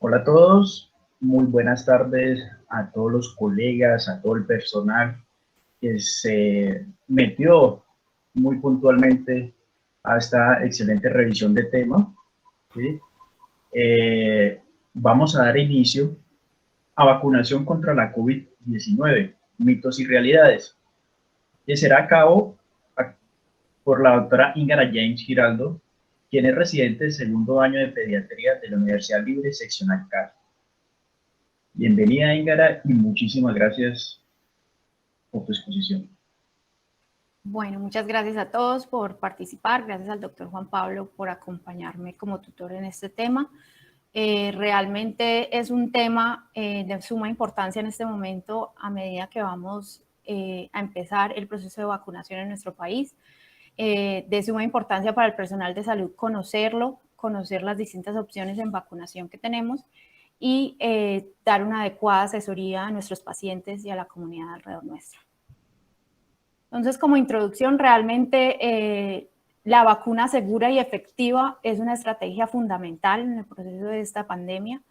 Hola a todos, muy buenas tardes a todos los colegas, a todo el personal que se metió muy puntualmente a esta excelente revisión de tema. ¿Sí? Vamos a dar inicio a vacunación contra la COVID-19, mitos y realidades, que será a cabo por la doctora Ingara James Giraldo, quien es residente del segundo año de pediatría de la Universidad Libre Seccional Cali. Bienvenida, Ingara, y muchísimas gracias por tu exposición. Bueno, muchas gracias a todos por participar, gracias al doctor Juan Pablo por acompañarme como tutor en este tema. Realmente es un tema de suma importancia en este momento a medida que vamos a empezar el proceso de vacunación en nuestro país. De suma importancia para el personal de salud conocerlo, conocer las distintas opciones en vacunación que tenemos y dar una adecuada asesoría a nuestros pacientes y a la comunidad alrededor nuestra. Entonces, como introducción, realmente la vacuna segura y efectiva es una estrategia fundamental en el proceso de esta pandemia.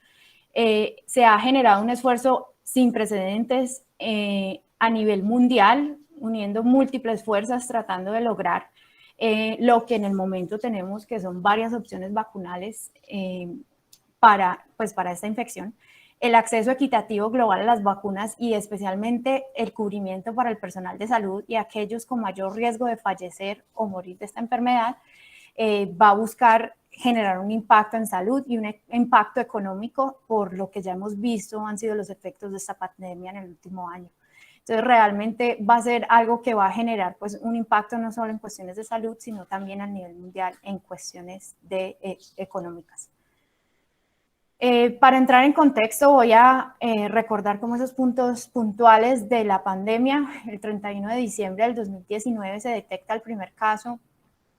Se ha generado un esfuerzo sin precedentes a nivel mundial, uniendo múltiples fuerzas tratando de lograr lo que en el momento tenemos, que son varias opciones vacunales para esta infección. El acceso equitativo global a las vacunas y especialmente el cubrimiento para el personal de salud y aquellos con mayor riesgo de fallecer o morir de esta enfermedad va a buscar generar un impacto en salud y un impacto económico por lo que ya hemos visto han sido los efectos de esta pandemia en el último año. Entonces realmente va a ser algo que va a generar pues un impacto no solo en cuestiones de salud, sino también a nivel mundial en cuestiones económicas. Para entrar en contexto, voy a recordar como esos puntos puntuales de la pandemia. El 31 de diciembre del 2019 se detecta el primer caso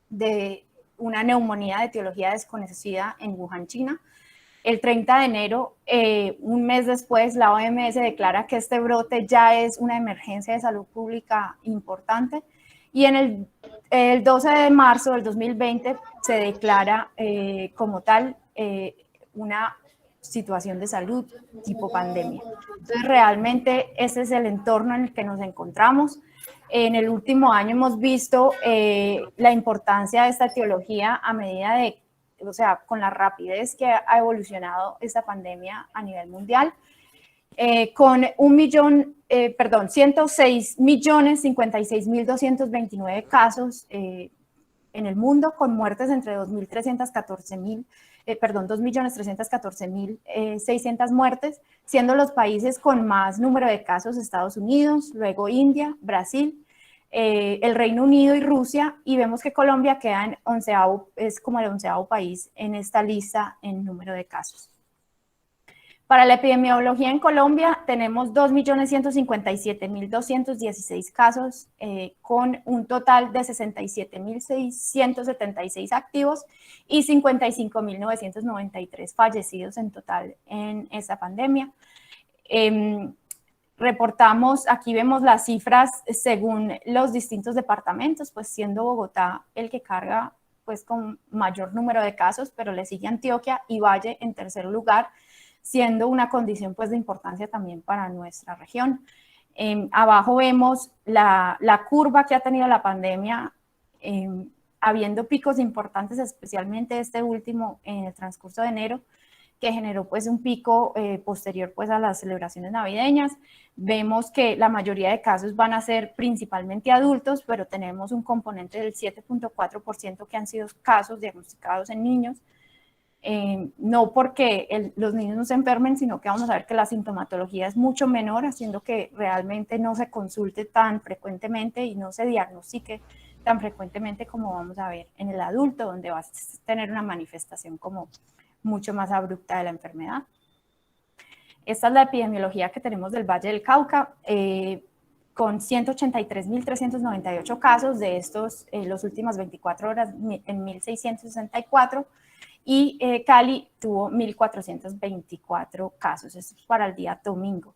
de una neumonía de etiología desconocida en Wuhan, China. El 30 de enero, un mes después, la OMS declara que este brote ya es una emergencia de salud pública importante. Y en el 12 de marzo del 2020 se declara como tal una situación de salud tipo pandemia. Entonces, realmente ese es el entorno en el que nos encontramos. En el último año hemos visto la importancia de esta etiología a medida de, o sea, con la rapidez que ha evolucionado esta pandemia a nivel mundial. Con 106.056.056.229 casos en el mundo, con muertes entre 2.314.600 muertes, siendo los países con más número de casos Estados Unidos, luego India, Brasil, el Reino Unido y Rusia, y vemos que Colombia queda en es como el 11º país en esta lista en número de casos. Para la epidemiología en Colombia tenemos 2.157.216 casos con un total de 67.676 activos y 55.993 fallecidos en total en esta pandemia. Reportamos, aquí vemos las cifras según los distintos departamentos, pues siendo Bogotá el que carga pues con mayor número de casos, pero le sigue Antioquia y Valle en tercer lugar, siendo una condición pues de importancia también para nuestra región. Abajo vemos la curva que ha tenido la pandemia, habiendo picos importantes, especialmente este último en el transcurso de enero, que generó pues un pico posterior pues a las celebraciones navideñas. Vemos que la mayoría de casos van a ser principalmente adultos, pero tenemos un componente del 7.4% que han sido casos diagnosticados en niños. No porque los niños no se enfermen, sino que vamos a ver que la sintomatología es mucho menor, haciendo que realmente no se consulte tan frecuentemente y no se diagnostique tan frecuentemente como vamos a ver en el adulto, donde va a tener una manifestación como mucho más abrupta de la enfermedad. Esta es la epidemiología que tenemos del Valle del Cauca, con 183.398 casos, de estos las últimas 24 horas en 1.664, y Cali tuvo 1.424 casos, esto es para el día domingo.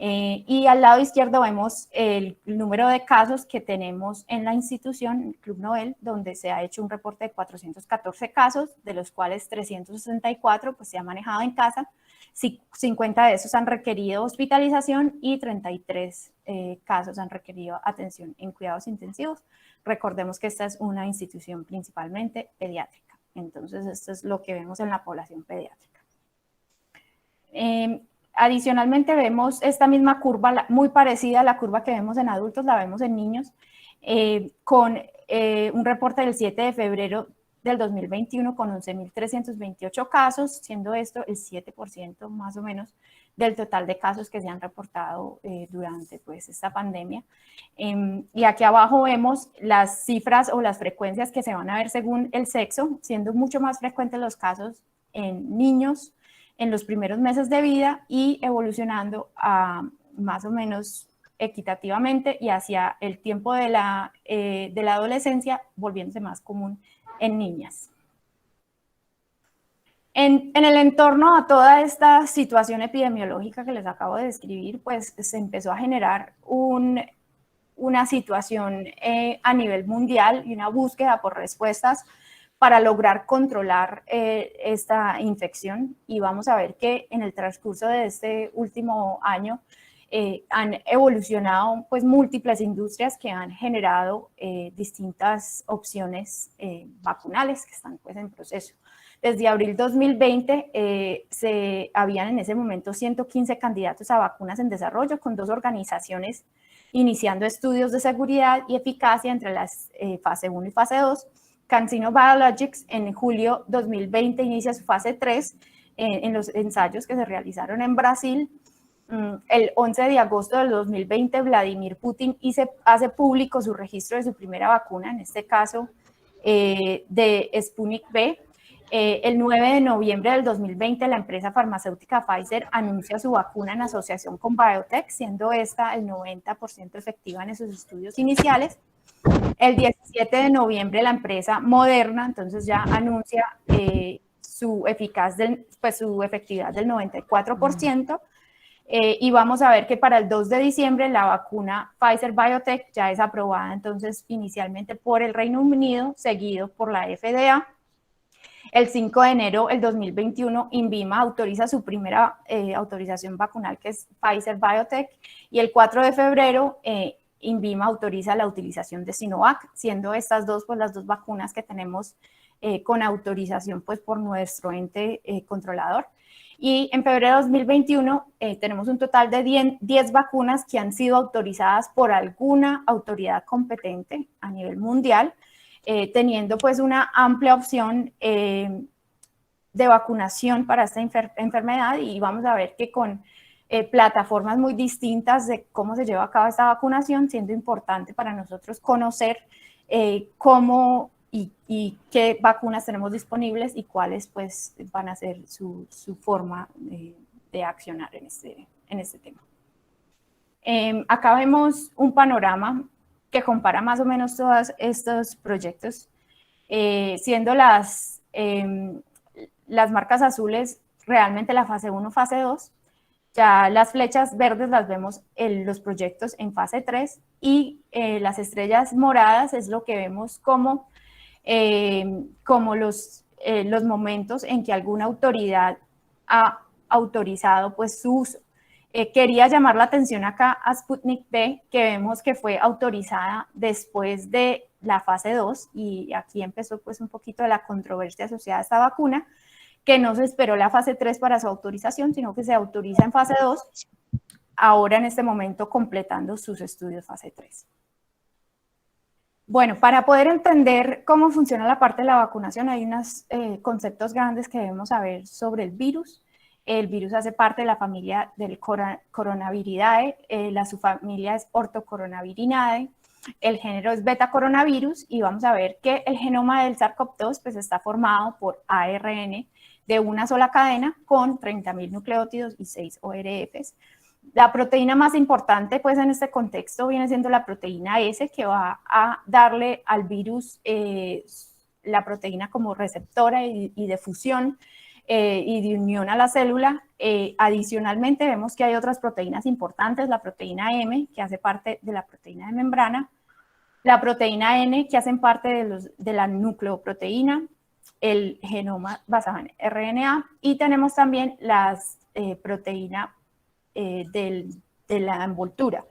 Y al lado izquierdo vemos el número de casos que tenemos en la institución, el Club Nobel, donde se ha hecho un reporte de 414 casos, de los cuales 364 pues, se ha manejado en casa, 50 de esos han requerido hospitalización y 33 casos han requerido atención en cuidados intensivos. Recordemos que esta es una institución principalmente pediátrica. Entonces, esto es lo que vemos en la población pediátrica. Adicionalmente, vemos esta misma curva, muy parecida a la curva que vemos en adultos, la vemos en niños, con un reporte del 7 de febrero del 2021 con 11.328 casos, siendo esto el 7% más o menos del total de casos que se han reportado durante pues, esta pandemia. Y aquí abajo vemos las cifras o las frecuencias que se van a ver según el sexo, siendo mucho más frecuentes los casos en niños en los primeros meses de vida y evolucionando a más o menos equitativamente y hacia el tiempo de la adolescencia, volviéndose más común en niñas. En el entorno a toda esta situación epidemiológica que les acabo de describir, pues se empezó a generar una situación a nivel mundial y una búsqueda por respuestas para lograr controlar esta infección. Y vamos a ver que en el transcurso de este último año han evolucionado pues, múltiples industrias que han generado distintas opciones vacunales que están pues, en proceso. Desde abril 2020 se habían en ese momento 115 candidatos a vacunas en desarrollo con 2 organizaciones iniciando estudios de seguridad y eficacia entre las fase 1 y fase 2. CanSino Biologics en julio 2020 inicia su fase 3 en los ensayos que se realizaron en Brasil. El 11 de agosto del 2020 Vladimir Putin hace público su registro de su primera vacuna, en este caso de Sputnik V. El 9 de noviembre del 2020 la empresa farmacéutica Pfizer anuncia su vacuna en asociación con BioNTech, siendo esta el 90% efectiva en esos estudios iniciales. El 17 de noviembre la empresa Moderna entonces ya anuncia su efectividad del 94%. Y vamos a ver que para el 2 de diciembre la vacuna Pfizer-BioNTech ya es aprobada entonces inicialmente por el Reino Unido, seguido por la FDA. El 5 de enero del 2021, INVIMA autoriza su primera autorización vacunal, que es Pfizer-BioNTech, y el 4 de febrero INVIMA autoriza la utilización de Sinovac, siendo estas dos pues, las 2 vacunas que tenemos con autorización pues, por nuestro ente controlador. Y en febrero de 2021 tenemos un total de 10 vacunas que han sido autorizadas por alguna autoridad competente a nivel mundial, teniendo pues una amplia opción de vacunación para esta enfermedad, y vamos a ver que con plataformas muy distintas de cómo se lleva a cabo esta vacunación, siendo importante para nosotros conocer cómo y qué vacunas tenemos disponibles y cuáles pues van a ser su forma de accionar en este tema. Acá vemos un panorama que compara más o menos todos estos proyectos, siendo las marcas azules realmente la fase 1, fase 2, ya las flechas verdes las vemos en los proyectos en fase 3 y las estrellas moradas es lo que vemos como los momentos en que alguna autoridad ha autorizado pues su uso. Quería llamar la atención acá a Sputnik V, que vemos que fue autorizada después de la fase 2 y aquí empezó pues un poquito de la controversia asociada a esta vacuna, que no se esperó la fase 3 para su autorización, sino que se autoriza en fase 2, ahora en este momento completando sus estudios fase 3. Bueno, para poder entender cómo funciona la parte de la vacunación, hay unos conceptos grandes que debemos saber sobre el virus. El virus hace parte de la familia del Coronaviridae, la subfamilia es Orthocoronavirinae, el género es beta coronavirus y vamos a ver que el genoma del SARS-CoV-2 pues, está formado por ARN de una sola cadena con 30.000 nucleótidos y 6 ORFs. La proteína más importante pues, en este contexto viene siendo la proteína S, que va a darle al virus la proteína como receptora y de fusión y de unión a la célula. Adicionalmente vemos que hay otras proteínas importantes, la proteína M, que hace parte de la proteína de membrana, la proteína N, que hacen parte de la nucleoproteína, el genoma basado en RNA, y tenemos también las proteína de la envoltura.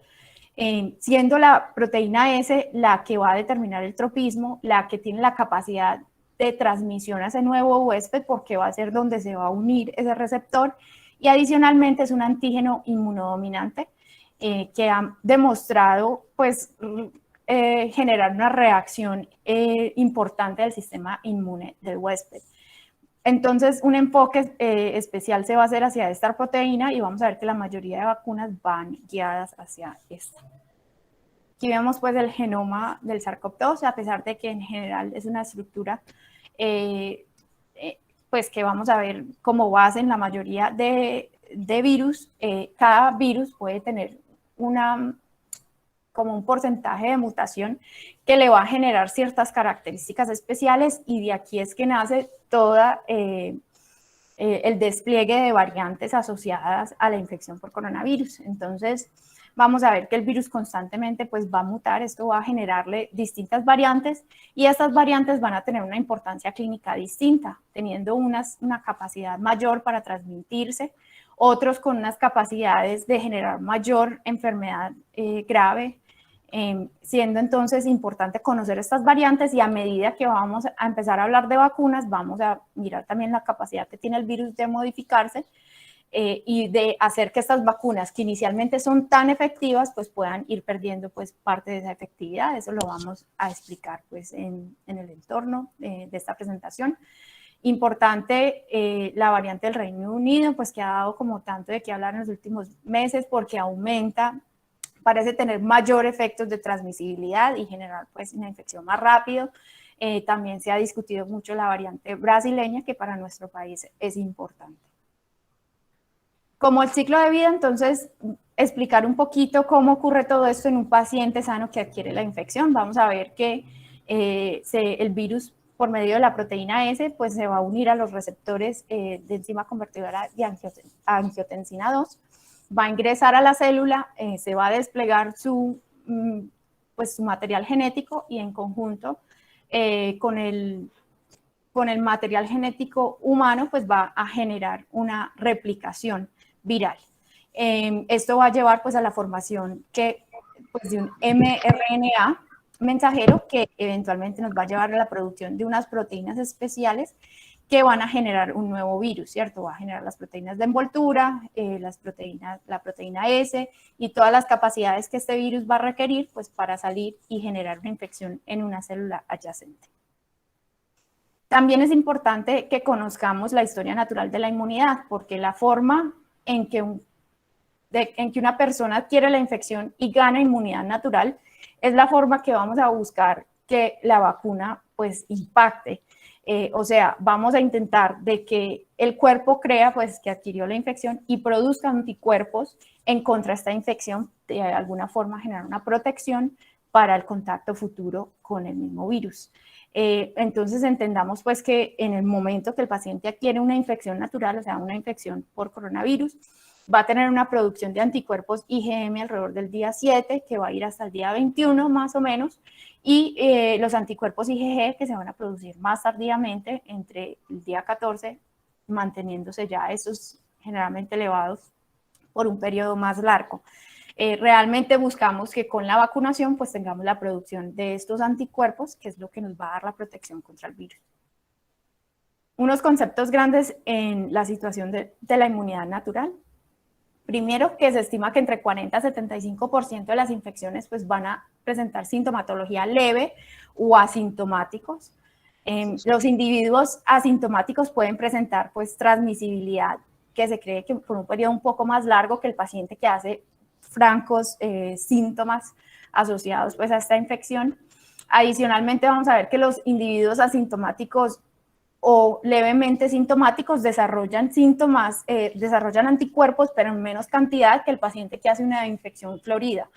Siendo la proteína S la que va a determinar el tropismo, la que tiene la capacidad de transmisión a ese nuevo huésped, porque va a ser donde se va a unir ese receptor, y adicionalmente es un antígeno inmunodominante que ha demostrado pues generar una reacción importante del sistema inmune del huésped. Entonces, un enfoque especial se va a hacer hacia esta proteína y vamos a ver que la mayoría de vacunas van guiadas hacia esta. Aquí vemos pues el genoma del SARS-CoV-2, a pesar de que en general es una estructura pues que vamos a ver como base en la mayoría de virus. Cada virus puede tener como un porcentaje de mutación que le va a generar ciertas características especiales, y de aquí es que nace toda el despliegue de variantes asociadas a la infección por coronavirus. Entonces, vamos a ver que el virus constantemente pues va a mutar, esto va a generarle distintas variantes, y estas variantes van a tener una importancia clínica distinta, teniendo una capacidad mayor para transmitirse, otros con unas capacidades de generar mayor enfermedad grave, siendo entonces importante conocer estas variantes, y a medida que vamos a empezar a hablar de vacunas, vamos a mirar también la capacidad que tiene el virus de modificarse y de hacer que estas vacunas, que inicialmente son tan efectivas, pues puedan ir perdiendo pues parte de esa efectividad. Eso lo vamos a explicar pues en el entorno de esta presentación. Importante la variante del Reino Unido, pues que ha dado como tanto de qué hablar en los últimos meses, porque aumenta, parece tener mayor efectos de transmisibilidad y generar pues una infección más rápido. También se ha discutido mucho la variante brasileña, que para nuestro país es importante. Como el ciclo de vida, entonces, explicar un poquito cómo ocurre todo esto en un paciente sano que adquiere la infección. Vamos a ver que el virus, por medio de la proteína S, pues se va a unir a los receptores de enzima convertidora de angiotensina 2, va a ingresar a la célula, se va a desplegar su material genético, y en conjunto con el material genético humano, pues va a generar una replicación viral. Esto va a llevar pues a la formación de un mRNA mensajero, que eventualmente nos va a llevar a la producción de unas proteínas especiales que van a generar un nuevo virus, ¿cierto? Va a generar las proteínas de envoltura, la proteína S y todas las capacidades que este virus va a requerir pues para salir y generar una infección en una célula adyacente. También es importante que conozcamos la historia natural de la inmunidad, porque la forma en que una persona adquiere la infección y gana inmunidad natural es la forma que vamos a buscar que la vacuna pues impacte. O sea, vamos a intentar de que el cuerpo crea pues que adquirió la infección y produzca anticuerpos en contra de esta infección, de alguna forma generar una protección para el contacto futuro con el mismo virus. Entonces entendamos pues que en el momento que el paciente adquiere una infección natural, o sea, una infección por coronavirus, va a tener una producción de anticuerpos IgM alrededor del día 7, que va a ir hasta el día 21 más o menos, y los anticuerpos IgG, que se van a producir más tardíamente entre el día 14, manteniéndose ya esos generalmente elevados por un periodo más largo. Realmente buscamos que con la vacunación pues tengamos la producción de estos anticuerpos, que es lo que nos va a dar la protección contra el virus. Unos conceptos grandes en la situación de la inmunidad natural. Primero, que se estima que entre 40 a 75% de las infecciones pues van a presentar sintomatología leve o asintomáticos. Los individuos asintomáticos pueden presentar pues transmisibilidad, que se cree que por un periodo un poco más largo que el paciente que hace francos síntomas asociados pues a esta infección. Adicionalmente vamos a ver que los individuos asintomáticos o levemente sintomáticos desarrollan síntomas, desarrollan anticuerpos, pero en menos cantidad que el paciente que hace una infección florida.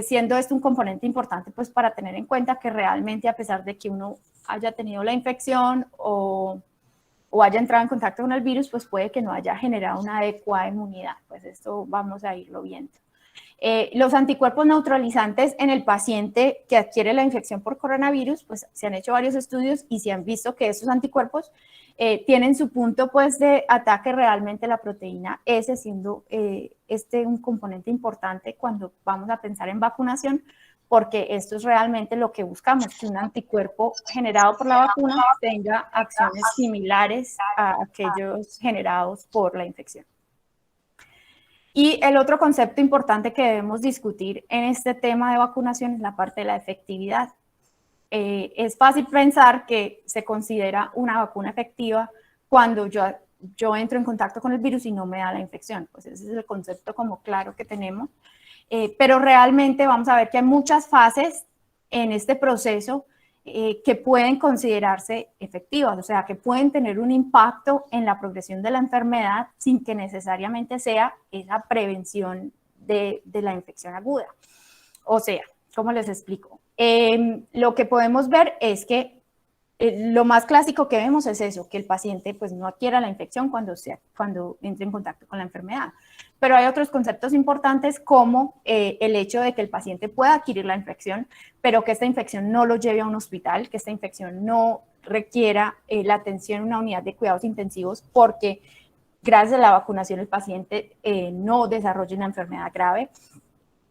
Siendo esto un componente importante pues para tener en cuenta que realmente, a pesar de que uno haya tenido la infección o haya entrado en contacto con el virus, pues puede que no haya generado una adecuada inmunidad. Pues esto vamos a irlo viendo. Los anticuerpos neutralizantes en el paciente que adquiere la infección por coronavirus, pues se han hecho varios estudios y se han visto que esos anticuerpos tienen su punto pues de ataque realmente la proteína S, siendo un componente importante cuando vamos a pensar en vacunación, porque esto es realmente lo que buscamos, que un anticuerpo generado por la vacuna tenga acciones similares a aquellos generados por la infección. Y el otro concepto importante que debemos discutir en este tema de vacunación es la parte de la efectividad. Es fácil pensar que se considera una vacuna efectiva cuando yo entro en contacto con el virus y no me da la infección. Pues ese es el concepto como claro que tenemos. Pero realmente vamos a ver que hay muchas fases en este proceso que pueden considerarse efectivas, o sea, que pueden tener un impacto en la progresión de la enfermedad sin que necesariamente sea esa prevención de la infección aguda. O sea, ¿cómo les explico? Lo que podemos ver es que lo más clásico que vemos es eso, que el paciente pues no adquiera la infección cuando entre en contacto con la enfermedad. Pero hay otros conceptos importantes como el hecho de que el paciente pueda adquirir la infección, pero que esta infección no lo lleve a un hospital, que esta infección no requiera la atención en una unidad de cuidados intensivos porque gracias a la vacunación el paciente no desarrolla una enfermedad grave.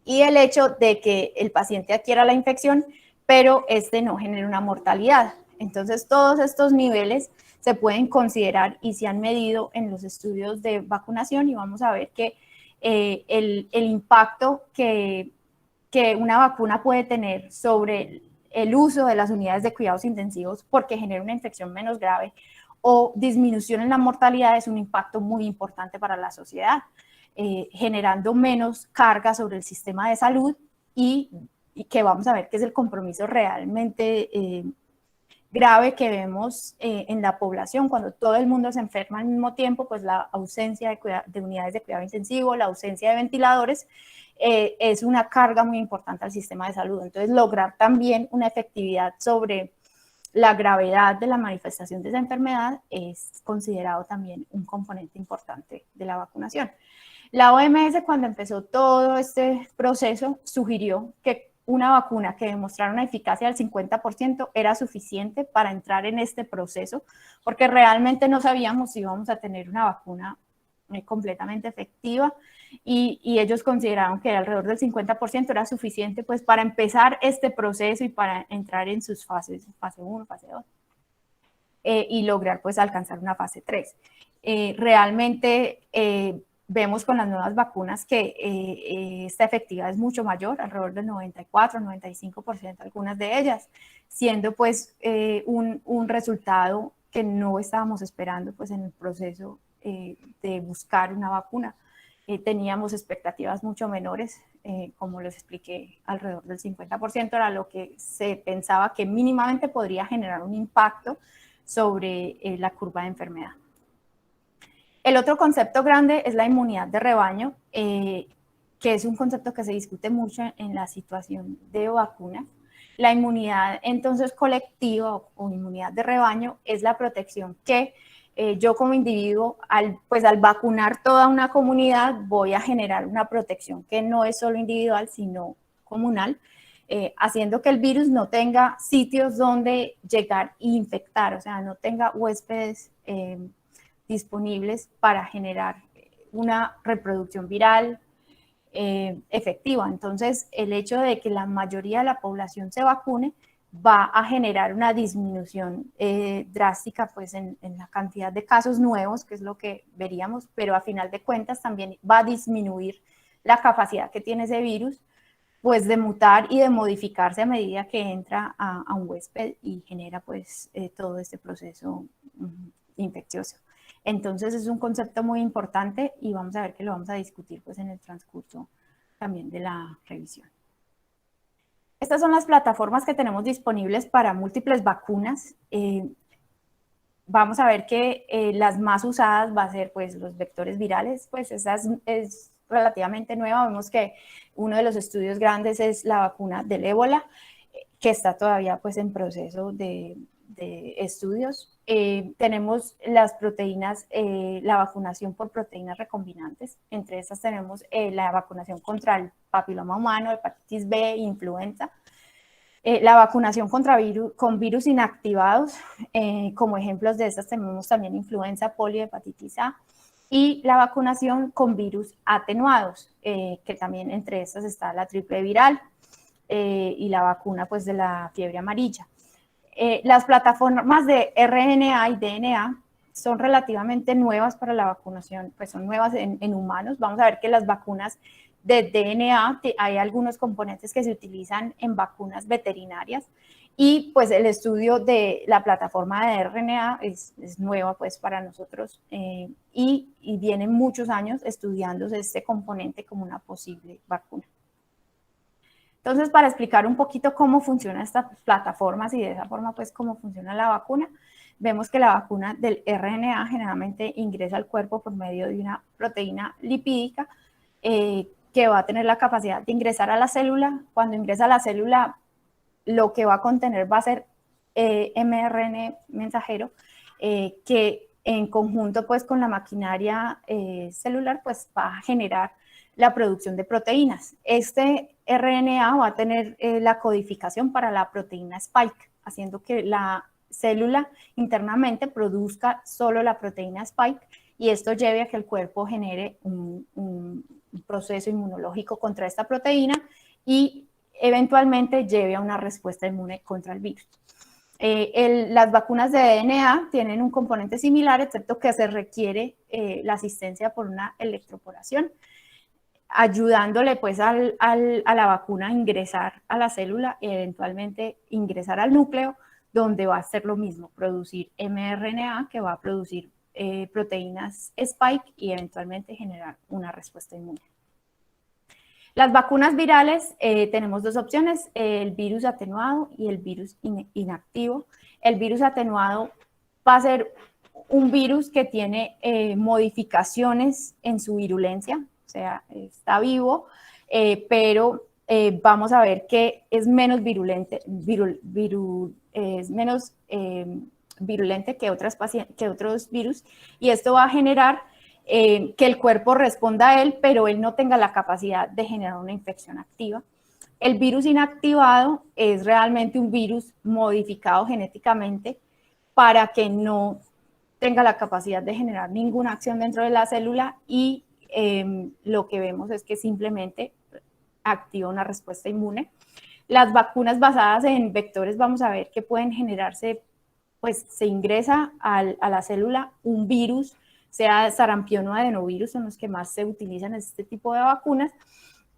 Y el hecho de que el paciente adquiera la infección, pero no genere una mortalidad. Entonces, todos estos niveles se pueden considerar y se han medido en los estudios de vacunación y vamos a ver que el impacto que una vacuna puede tener sobre el uso de las unidades de cuidados intensivos porque genera una infección menos grave o disminución en la mortalidad es un impacto muy importante para la sociedad, generando menos carga sobre el sistema de salud y que vamos a ver que es el compromiso realmente grave que vemos en la población cuando todo el mundo se enferma al mismo tiempo, pues la ausencia de unidades de cuidado intensivo, la ausencia de ventiladores, es una carga muy importante al sistema de salud. Entonces, lograr también una efectividad sobre la gravedad de la manifestación de esa enfermedad es considerado también un componente importante de la vacunación. La OMS, cuando empezó todo este proceso, sugirió que una vacuna que demostrara una eficacia del 50% era suficiente para entrar en este proceso, porque realmente no sabíamos si íbamos a tener una vacuna completamente efectiva y ellos consideraron que alrededor del 50% era suficiente pues para empezar este proceso y para entrar en sus fases, fase 1, fase 2, y lograr pues alcanzar una fase 3. Realmente vemos con las nuevas vacunas que esta efectividad es mucho mayor, alrededor del 94, 95%, algunas de ellas, siendo pues un resultado que no estábamos esperando pues en el proceso de buscar una vacuna. Teníamos expectativas mucho menores, como les expliqué, alrededor del 50% era lo que se pensaba que mínimamente podría generar un impacto sobre la curva de enfermedad. El otro concepto grande es la inmunidad de rebaño, que es un concepto que se discute mucho en la situación de vacunas. La inmunidad entonces colectiva o inmunidad de rebaño es la protección que yo como individuo, al vacunar toda una comunidad, voy a generar una protección que no es solo individual, sino comunal, haciendo que el virus no tenga sitios donde llegar e infectar, o sea, no tenga huéspedes disponibles para generar una reproducción viral efectiva. Entonces, el hecho de que la mayoría de la población se vacune va a generar una disminución drástica pues, en la cantidad de casos nuevos, que es lo que veríamos, pero a final de cuentas también va a disminuir la capacidad que tiene ese virus pues, de mutar y de modificarse a medida que entra a un huésped y genera pues, todo este proceso infeccioso. Entonces es un concepto muy importante y vamos a ver que lo vamos a discutir pues, en el transcurso también de la revisión. Estas son las plataformas que tenemos disponibles para múltiples vacunas. Vamos a ver que las más usadas va a ser pues, los vectores virales, pues esa es relativamente nueva. Vemos que uno de los estudios grandes es la vacuna del ébola, que está todavía pues, en proceso de estudios. tenemos las proteínas, la vacunación por proteínas recombinantes. Entre estas tenemos la vacunación contra el papiloma humano, hepatitis B, influenza. La vacunación con virus inactivados, como ejemplos de estas tenemos también influenza, polio, hepatitis A, y la vacunación con virus atenuados, que también entre estas está la triple viral y la vacuna pues, de la fiebre amarilla. Las plataformas de RNA y DNA son relativamente nuevas para la vacunación, pues son nuevas en humanos. Vamos a ver que las vacunas de DNA, hay algunos componentes que se utilizan en vacunas veterinarias y pues el estudio de la plataforma de RNA es nueva pues para nosotros y vienen muchos años estudiándose este componente como una posible vacuna. Entonces, para explicar un poquito cómo funcionan estas plataformas y de esa forma, pues, cómo funciona la vacuna, vemos que la vacuna del RNA generalmente ingresa al cuerpo por medio de una proteína lipídica que va a tener la capacidad de ingresar a la célula. Cuando ingresa a la célula, lo que va a contener va a ser mRNA mensajero que en conjunto, pues, con la maquinaria celular, pues, va a generar la producción de proteínas. Este RNA va a tener la codificación para la proteína Spike, haciendo que la célula internamente produzca solo la proteína Spike y esto lleve a que el cuerpo genere un proceso inmunológico contra esta proteína y eventualmente lleve a una respuesta inmune contra el virus. Las vacunas de DNA tienen un componente similar, excepto que se requiere la asistencia por una electroporación, ayudándole pues a la vacuna a ingresar a la célula y eventualmente ingresar al núcleo, donde va a hacer lo mismo, producir mRNA que va a producir proteínas Spike y eventualmente generar una respuesta inmune. Las vacunas virales tenemos dos opciones, el virus atenuado y el virus inactivo. El virus atenuado va a ser un virus que tiene modificaciones en su virulencia, o sea, está vivo, pero vamos a ver que es menos virulente, es menos virulente que otros virus, y esto va a generar que el cuerpo responda a él, pero él no tenga la capacidad de generar una infección activa. El virus inactivado es realmente un virus modificado genéticamente para que no tenga la capacidad de generar ninguna acción dentro de la célula y lo que vemos es que simplemente activa una respuesta inmune. Las vacunas basadas en vectores, vamos a ver que pueden generarse, pues se ingresa a la célula un virus, sea sarampión o adenovirus, son los que más se utilizan en este tipo de vacunas,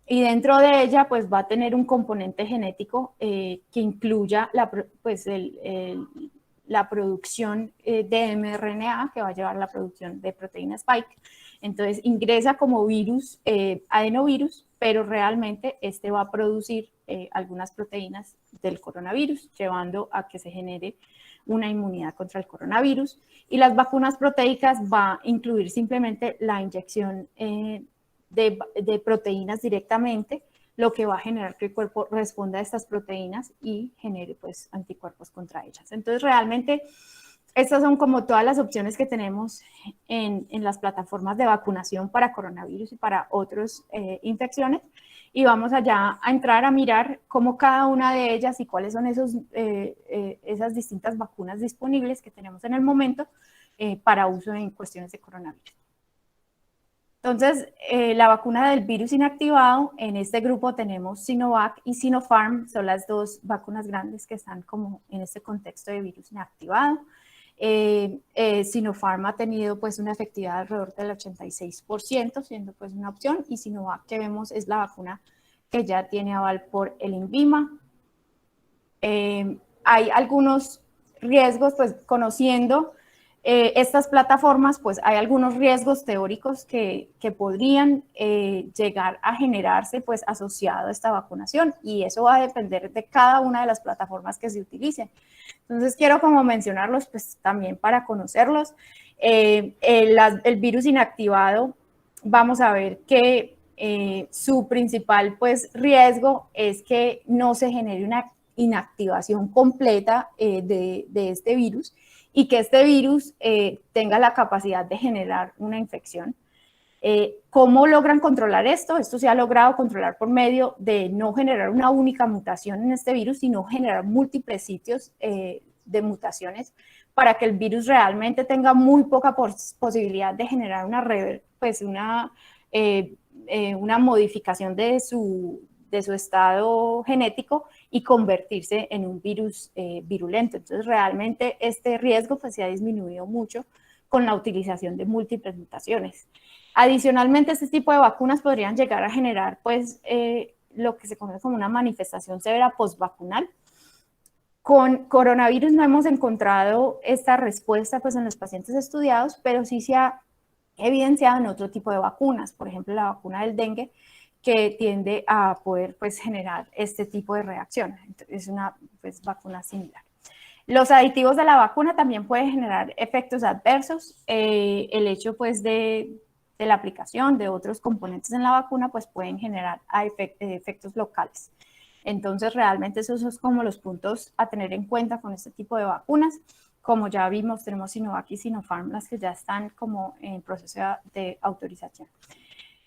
y dentro de ella pues va a tener un componente genético que incluya la producción de mRNA que va a llevar a la producción de proteína Spike. Entonces ingresa como virus, adenovirus, pero realmente este va a producir algunas proteínas del coronavirus, llevando a que se genere una inmunidad contra el coronavirus. Y las vacunas proteicas va a incluir simplemente la inyección de proteínas directamente, lo que va a generar que el cuerpo responda a estas proteínas y genere pues anticuerpos contra ellas. Entonces realmente estas son como todas las opciones que tenemos en las plataformas de vacunación para coronavirus y para otras infecciones. Y vamos allá a entrar a mirar cómo cada una de ellas y cuáles son esas distintas vacunas disponibles que tenemos en el momento para uso en cuestiones de coronavirus. Entonces, la vacuna del virus inactivado, en este grupo tenemos Sinovac y Sinopharm, son las dos vacunas grandes que están como en este contexto de virus inactivado. Sinopharm ha tenido pues una efectividad alrededor del 86%, siendo pues una opción, y Sinovac que vemos es la vacuna que ya tiene aval por el INVIMA. Hay algunos riesgos, pues conociendo estas plataformas, pues hay algunos riesgos teóricos que podrían llegar a generarse pues asociado a esta vacunación, y eso va a depender de cada una de las plataformas que se utilicen. Entonces quiero como mencionarlos pues también para conocerlos. El virus inactivado, vamos a ver que su principal pues riesgo es que no se genere una inactivación completa de este virus, y que este virus tenga la capacidad de generar una infección. ¿Cómo logran controlar esto? Esto se ha logrado controlar por medio de no generar una única mutación en este virus, sino generar múltiples sitios de mutaciones para que el virus realmente tenga muy poca posibilidad de generar una modificación de su estado genético y convertirse en un virus virulento. Entonces, realmente este riesgo pues, se ha disminuido mucho con la utilización de múltiples mutaciones. Adicionalmente, este tipo de vacunas podrían llegar a generar pues, lo que se conoce como una manifestación severa postvacunal. Con coronavirus no hemos encontrado esta respuesta pues, en los pacientes estudiados, pero sí se ha evidenciado en otro tipo de vacunas, por ejemplo, la vacuna del dengue, que tiende a poder pues, generar este tipo de reacción. Es una pues, vacuna similar. Los aditivos de la vacuna también pueden generar efectos adversos. El hecho pues, de la aplicación de otros componentes en la vacuna pues, pueden generar efectos locales. Entonces, realmente esos son como los puntos a tener en cuenta con este tipo de vacunas. Como ya vimos, tenemos Sinovac y Sinopharm, las que ya están como en proceso de autorización.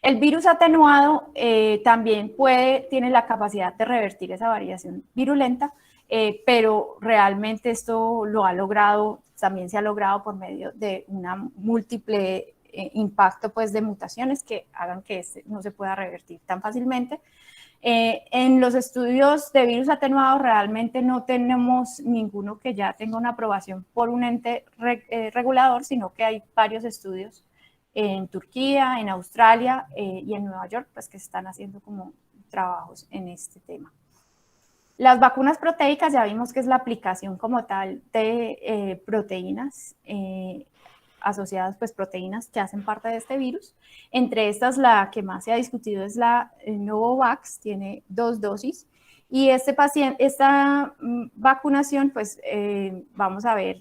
El virus atenuado también tiene la capacidad de revertir esa variación virulenta, pero realmente esto también se ha logrado por medio de una múltiple impacto pues, de mutaciones que hagan que no se pueda revertir tan fácilmente. En los estudios de virus atenuados realmente no tenemos ninguno que ya tenga una aprobación por un ente regulador, sino que hay varios estudios en Turquía, en Australia y en Nueva York, pues que están haciendo como trabajos en este tema. Las vacunas proteicas ya vimos que es la aplicación como tal de proteínas asociadas, pues proteínas que hacen parte de este virus. Entre estas, la que más se ha discutido es la Novavax, tiene 2 dosis. Y esta vacunación, pues vamos a ver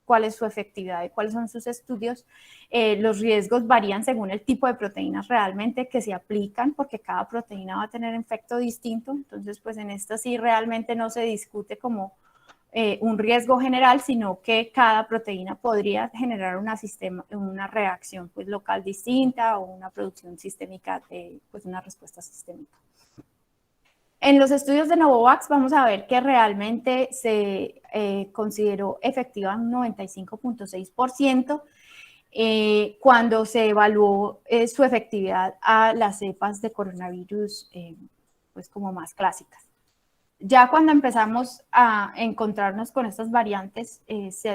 cuál es su efectividad y cuáles son sus estudios. Los riesgos varían según el tipo de proteínas realmente que se aplican, porque cada proteína va a tener un efecto distinto. Entonces, pues en esta sí realmente no se discute como un riesgo general, sino que cada proteína podría generar una reacción pues, local distinta o una producción sistémica, pues una respuesta sistémica. En los estudios de Novavax vamos a ver que realmente se consideró efectiva un 95.6% cuando se evaluó su efectividad a las cepas de coronavirus pues como más clásicas. Ya cuando empezamos a encontrarnos con estas variantes,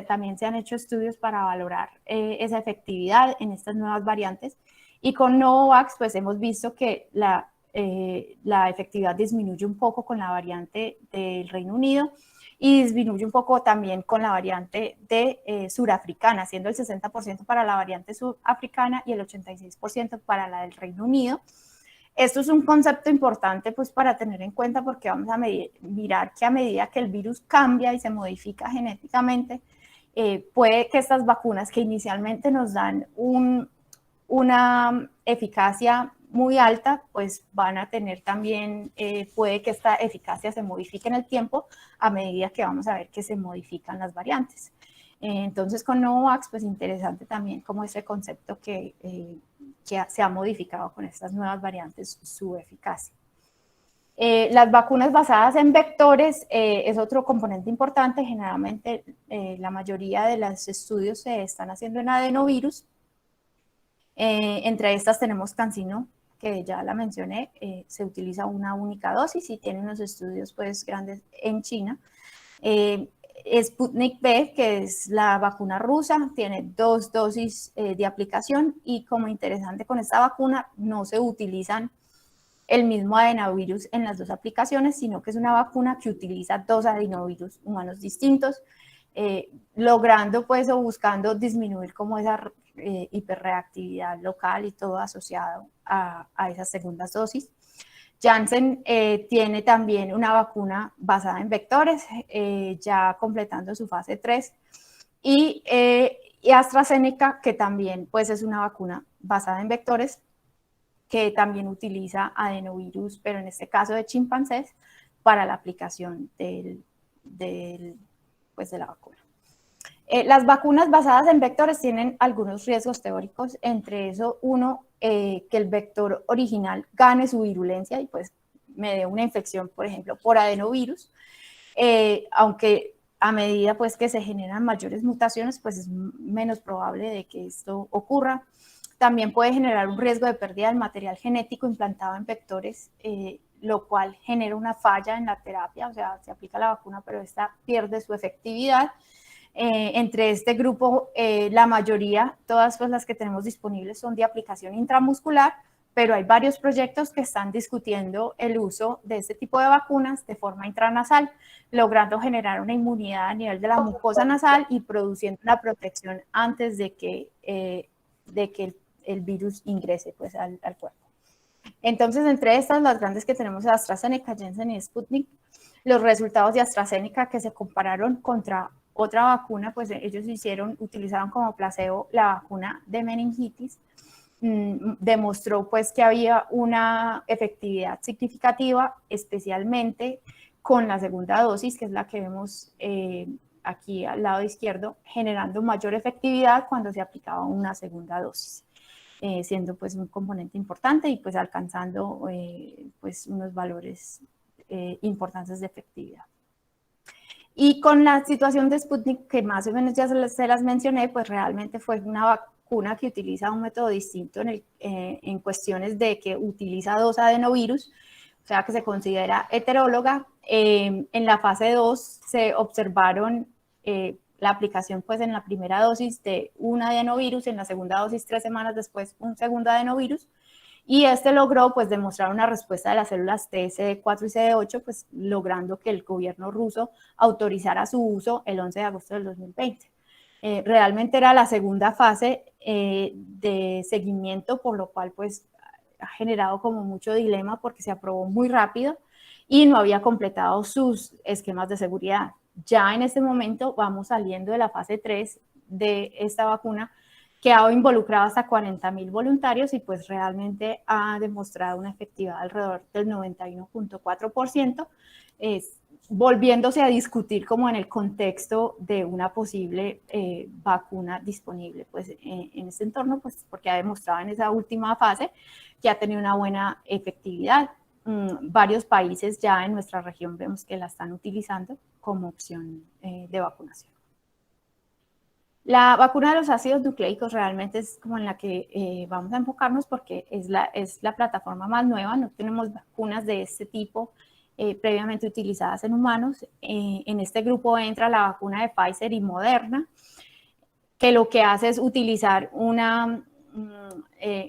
también se han hecho estudios para valorar esa efectividad en estas nuevas variantes. Y con Novavax, pues hemos visto que la efectividad disminuye un poco con la variante del Reino Unido y disminuye un poco también con la variante surafricana, siendo el 60% para la variante surafricana y el 86% para la del Reino Unido. Esto es un concepto importante pues, para tener en cuenta porque vamos a mirar que a medida que el virus cambia y se modifica genéticamente, puede que estas vacunas que inicialmente nos dan una eficacia muy alta, pues van a tener también, puede que esta eficacia se modifique en el tiempo a medida que vamos a ver que se modifican las variantes. Entonces con Novavax, pues interesante también como ese concepto que se ha modificado con estas nuevas variantes su eficacia. Las vacunas basadas en vectores es otro componente importante. Generalmente la mayoría de los estudios se están haciendo en adenovirus. Entre estas tenemos CanSino, que ya la mencioné, se utiliza una única dosis y tiene unos estudios pues grandes en China. Sputnik V, que es la vacuna rusa, tiene 2 dosis de aplicación y como interesante con esta vacuna no se utilizan el mismo adenovirus en las 2 aplicaciones, sino que es una vacuna que utiliza 2 adenovirus humanos distintos, logrando pues o buscando disminuir como esa hiperreactividad local y todo asociado a esas segundas dosis. Janssen tiene también una vacuna basada en vectores, ya completando su fase 3. Y AstraZeneca, que también pues, es una vacuna basada en vectores, que también utiliza adenovirus, pero en este caso de chimpancés, para la aplicación de la vacuna. Las vacunas basadas en vectores tienen algunos riesgos teóricos, entre eso uno, que el vector original gane su virulencia y pues me dé una infección, por ejemplo, por adenovirus, aunque a medida pues que se generan mayores mutaciones, pues es menos probable de que esto ocurra. También puede generar un riesgo de pérdida del material genético implantado en vectores, lo cual genera una falla en la terapia, o sea, se aplica la vacuna, pero esta pierde su efectividad. Entre este grupo, la mayoría, todas pues, las que tenemos disponibles son de aplicación intramuscular, pero hay varios proyectos que están discutiendo el uso de este tipo de vacunas de forma intranasal, logrando generar una inmunidad a nivel de la mucosa nasal y produciendo una protección antes de que el virus ingrese pues, al cuerpo. Entonces, entre estas, las grandes que tenemos es AstraZeneca, Janssen y Sputnik. Los resultados de AstraZeneca que se compararon contra otra vacuna, pues ellos utilizaron como placebo la vacuna de meningitis, demostró pues que había una efectividad significativa, especialmente con la segunda dosis, que es la que vemos aquí al lado izquierdo, generando mayor efectividad cuando se aplicaba una segunda dosis, siendo pues un componente importante y pues alcanzando pues unos valores importantes de efectividad. Y con la situación de Sputnik, que más o menos ya se las mencioné, pues realmente fue una vacuna que utiliza un método distinto en cuestiones de que utiliza 2 adenovirus, o sea que se considera heteróloga. En la fase 2 se observaron la aplicación pues en la primera dosis de un adenovirus, en la segunda dosis 3 semanas después un segundo adenovirus, y este logró pues demostrar una respuesta de las células T, CD4 y CD8, pues logrando que el gobierno ruso autorizara su uso el 11 de agosto del 2020. Realmente era la segunda fase de seguimiento, por lo cual pues ha generado como mucho dilema porque se aprobó muy rápido y no había completado sus esquemas de seguridad. Ya en este momento vamos saliendo de la fase 3 de esta vacuna, que ha involucrado hasta 40.000 voluntarios y pues realmente ha demostrado una efectividad alrededor del 91.4%, volviéndose a discutir como en el contexto de una posible vacuna disponible pues en este entorno, pues porque ha demostrado en esa última fase que ha tenido una buena efectividad. Varios países ya en nuestra región vemos que la están utilizando como opción de vacunación. La vacuna de los ácidos nucleicos realmente es como en la que vamos a enfocarnos porque es la plataforma más nueva. No tenemos vacunas de este tipo previamente utilizadas en humanos. En este grupo entra la vacuna de Pfizer y Moderna, que lo que hace es utilizar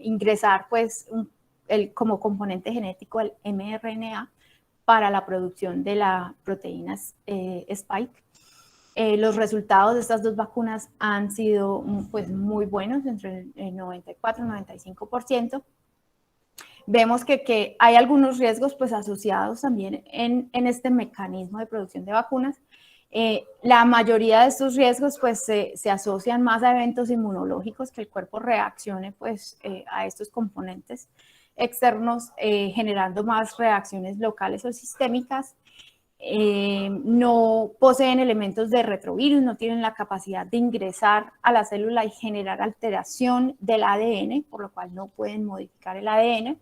ingresar pues como componente genético el mRNA para la producción de la proteína Spike. Los resultados de estas dos vacunas han sido pues, muy buenos, entre el 94 y 95%. Vemos que hay algunos riesgos pues, asociados también en este mecanismo de producción de vacunas. La mayoría de estos riesgos pues, se asocian más a eventos inmunológicos, que el cuerpo reaccione pues, a estos componentes externos, generando más reacciones locales o sistémicas. No poseen elementos de retrovirus, no tienen la capacidad de ingresar a la célula y generar alteración del ADN, por lo cual no pueden modificar el ADN.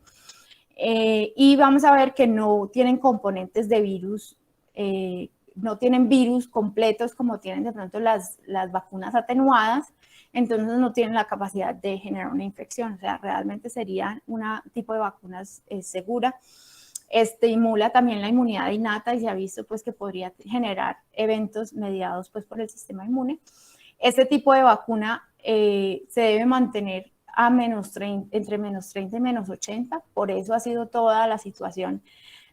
Y vamos a ver que no tienen componentes de virus, no tienen virus completos como tienen de pronto las vacunas atenuadas, entonces no tienen la capacidad de generar una infección, o sea, realmente serían un tipo de vacunas segura. Estimula también la inmunidad innata y se ha visto pues que podría generar eventos mediados pues por el sistema inmune. Este tipo de vacuna se debe mantener a entre menos 30 y menos 80, por eso ha sido toda la situación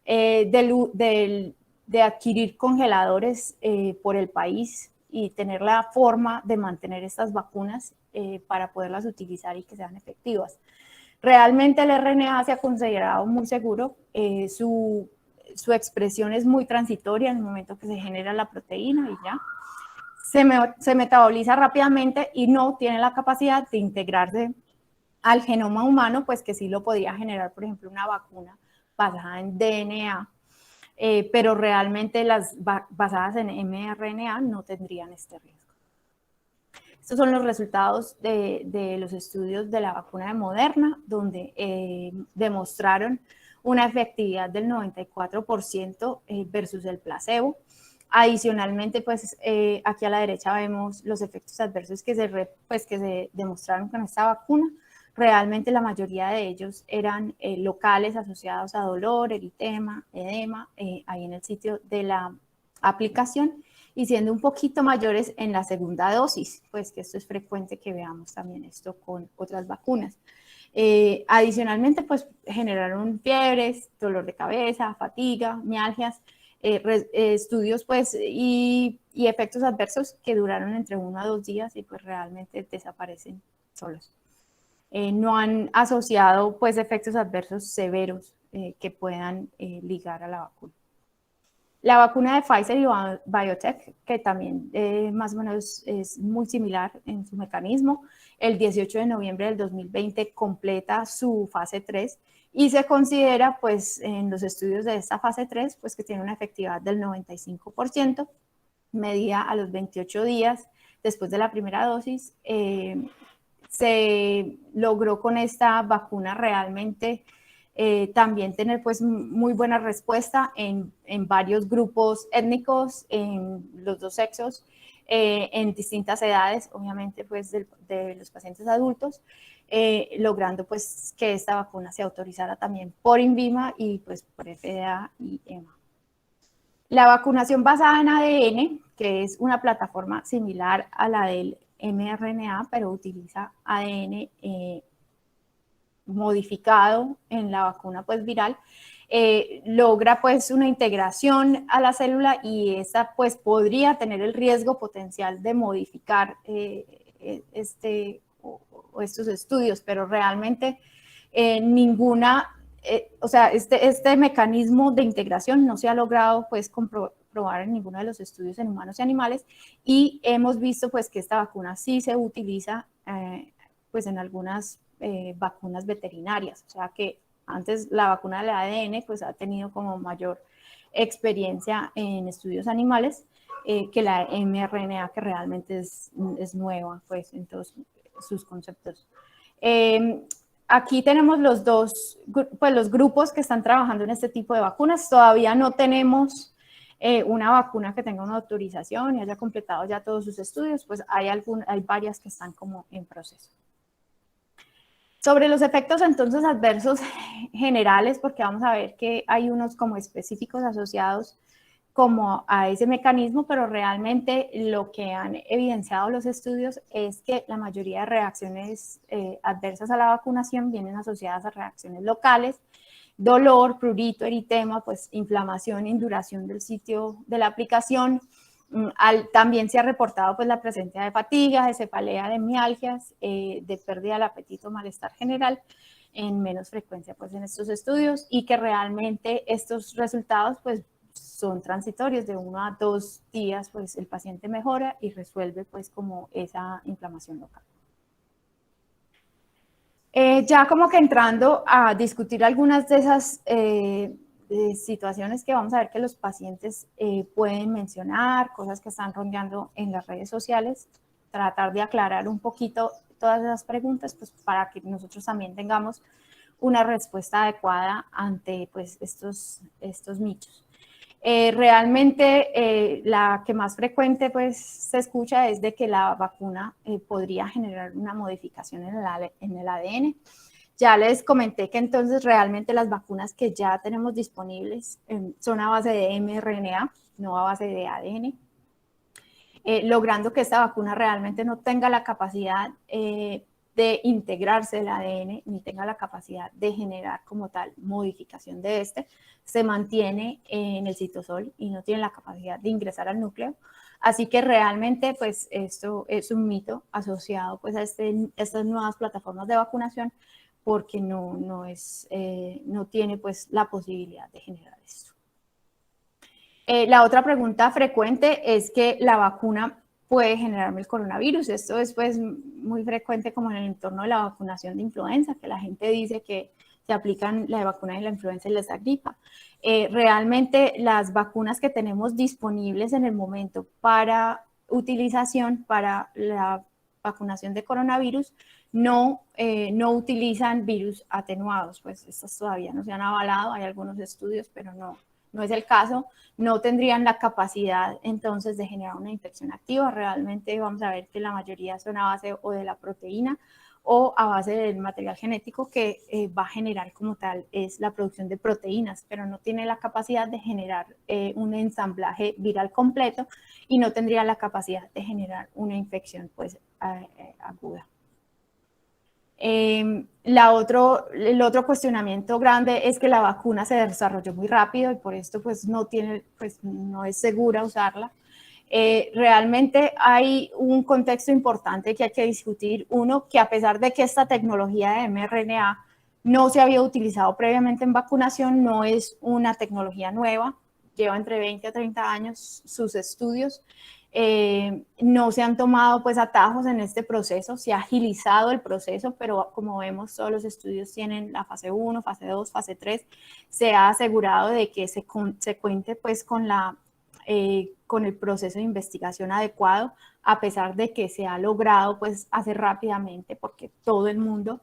de adquirir congeladores por el país y tener la forma de mantener estas vacunas para poderlas utilizar y que sean efectivas. Realmente el RNA se ha considerado muy seguro, su expresión es muy transitoria en el momento que se genera la proteína y ya. Se metaboliza rápidamente y no tiene la capacidad de integrarse al genoma humano, pues que sí lo podría generar, por ejemplo, una vacuna basada en DNA, pero realmente las basadas en mRNA no tendrían este riesgo. Estos son los resultados de los estudios de la vacuna de Moderna, donde demostraron una efectividad del 94% versus el placebo. Adicionalmente, pues aquí a la derecha vemos los efectos adversos que se demostraron con esta vacuna. Realmente la mayoría de ellos eran locales asociados a dolor, eritema, edema, ahí en el sitio de la aplicación, y siendo un poquito mayores en la segunda dosis, pues que esto es frecuente que veamos también esto con otras vacunas. Adicionalmente, pues generaron fiebres, dolor de cabeza, fatiga, mialgias, estudios pues y efectos adversos que duraron entre 1 a 2 días y pues realmente desaparecen solos. No han asociado pues efectos adversos severos que puedan ligar a la vacuna. La vacuna de Pfizer y BioNTech, que también más o menos es muy similar en su mecanismo, el 18 de noviembre del 2020 completa su fase 3 y se considera pues en los estudios de esta fase 3 pues que tiene una efectividad del 95%, medida a los 28 días después de la primera dosis. Se logró con esta vacuna realmente también tener pues muy buena respuesta en varios grupos étnicos, en los dos sexos, en distintas edades, obviamente pues de los pacientes adultos, logrando pues que esta vacuna se autorizara también por INVIMA y pues por FDA y EMA. La vacunación basada en ADN, que es una plataforma similar a la del mRNA, pero utiliza ADN modificado en la vacuna pues viral, logra pues una integración a la célula y esta pues podría tener el riesgo potencial de modificar estos estudios, pero realmente ninguna, o sea, este mecanismo de integración no se ha logrado pues comprobar en ninguno de los estudios en humanos y animales, y hemos visto pues que esta vacuna sí se utiliza pues en algunas vacunas veterinarias, o sea que antes la vacuna del ADN pues ha tenido como mayor experiencia en estudios animales que la mRNA, que realmente es nueva pues en todos sus conceptos. Aquí tenemos los dos, pues los grupos que están trabajando en este tipo de vacunas. Todavía no tenemos una vacuna que tenga una autorización y haya completado ya todos sus estudios, pues hay varias que están como en proceso. Sobre los efectos entonces adversos generales, porque vamos a ver que hay unos como específicos asociados como a ese mecanismo, pero realmente lo que han evidenciado los estudios es que la mayoría de reacciones adversas a la vacunación vienen asociadas a reacciones locales, dolor, prurito, eritema, pues inflamación, induración del sitio de la aplicación. También se ha reportado pues la presencia de fatiga, de cefalea, de mialgias, de pérdida del apetito, malestar general, en menos frecuencia pues en estos estudios, y que realmente estos resultados pues son transitorios, de 1 a 2 días pues el paciente mejora y resuelve pues como esa inflamación local. Ya como que entrando a discutir algunas de esas situaciones que vamos a ver que los pacientes pueden mencionar, cosas que están rondeando en las redes sociales, tratar de aclarar un poquito todas esas preguntas pues para que nosotros también tengamos una respuesta adecuada ante pues estos mitos. Realmente la que más frecuente pues se escucha es de que la vacuna podría generar una modificación en el ADN. Ya les comenté que entonces realmente las vacunas que ya tenemos disponibles son a base de mRNA, no a base de ADN, logrando que esta vacuna realmente no tenga la capacidad de integrarse el ADN, ni tenga la capacidad de generar como tal modificación de este, se mantiene en el citosol y no tiene la capacidad de ingresar al núcleo. Así que realmente pues esto es un mito asociado pues a estas nuevas plataformas de vacunación, porque no tiene pues la posibilidad de generar esto. La otra pregunta frecuente es que la vacuna puede generarme el coronavirus. Esto es pues muy frecuente como en el entorno de la vacunación de influenza, que la gente dice que se aplican la vacuna de la influenza y les da gripa. Realmente las vacunas que tenemos disponibles en el momento para utilización para la vacunación de coronavirus no utilizan virus atenuados, pues estos todavía no se han avalado, hay algunos estudios, pero no es el caso, no tendrían la capacidad entonces de generar una infección activa. Realmente vamos a ver que la mayoría son a base o de la proteína o a base del material genético que va a generar como tal es la producción de proteínas, pero no tiene la capacidad de generar un ensamblaje viral completo y no tendría la capacidad de generar una infección pues aguda. El otro cuestionamiento grande es que la vacuna se desarrolló muy rápido y por esto pues no es segura usarla. Realmente hay un contexto importante que hay que discutir. Uno, que a pesar de que esta tecnología de mRNA no se había utilizado previamente en vacunación, no es una tecnología nueva, lleva entre 20 a 30 años sus estudios. No se han tomado pues atajos en este proceso, se ha agilizado el proceso, pero como vemos todos los estudios tienen la fase 1, fase 2, fase 3, se ha asegurado de que se cuente pues con el proceso de investigación adecuado, a pesar de que se ha logrado pues hacer rápidamente porque todo el mundo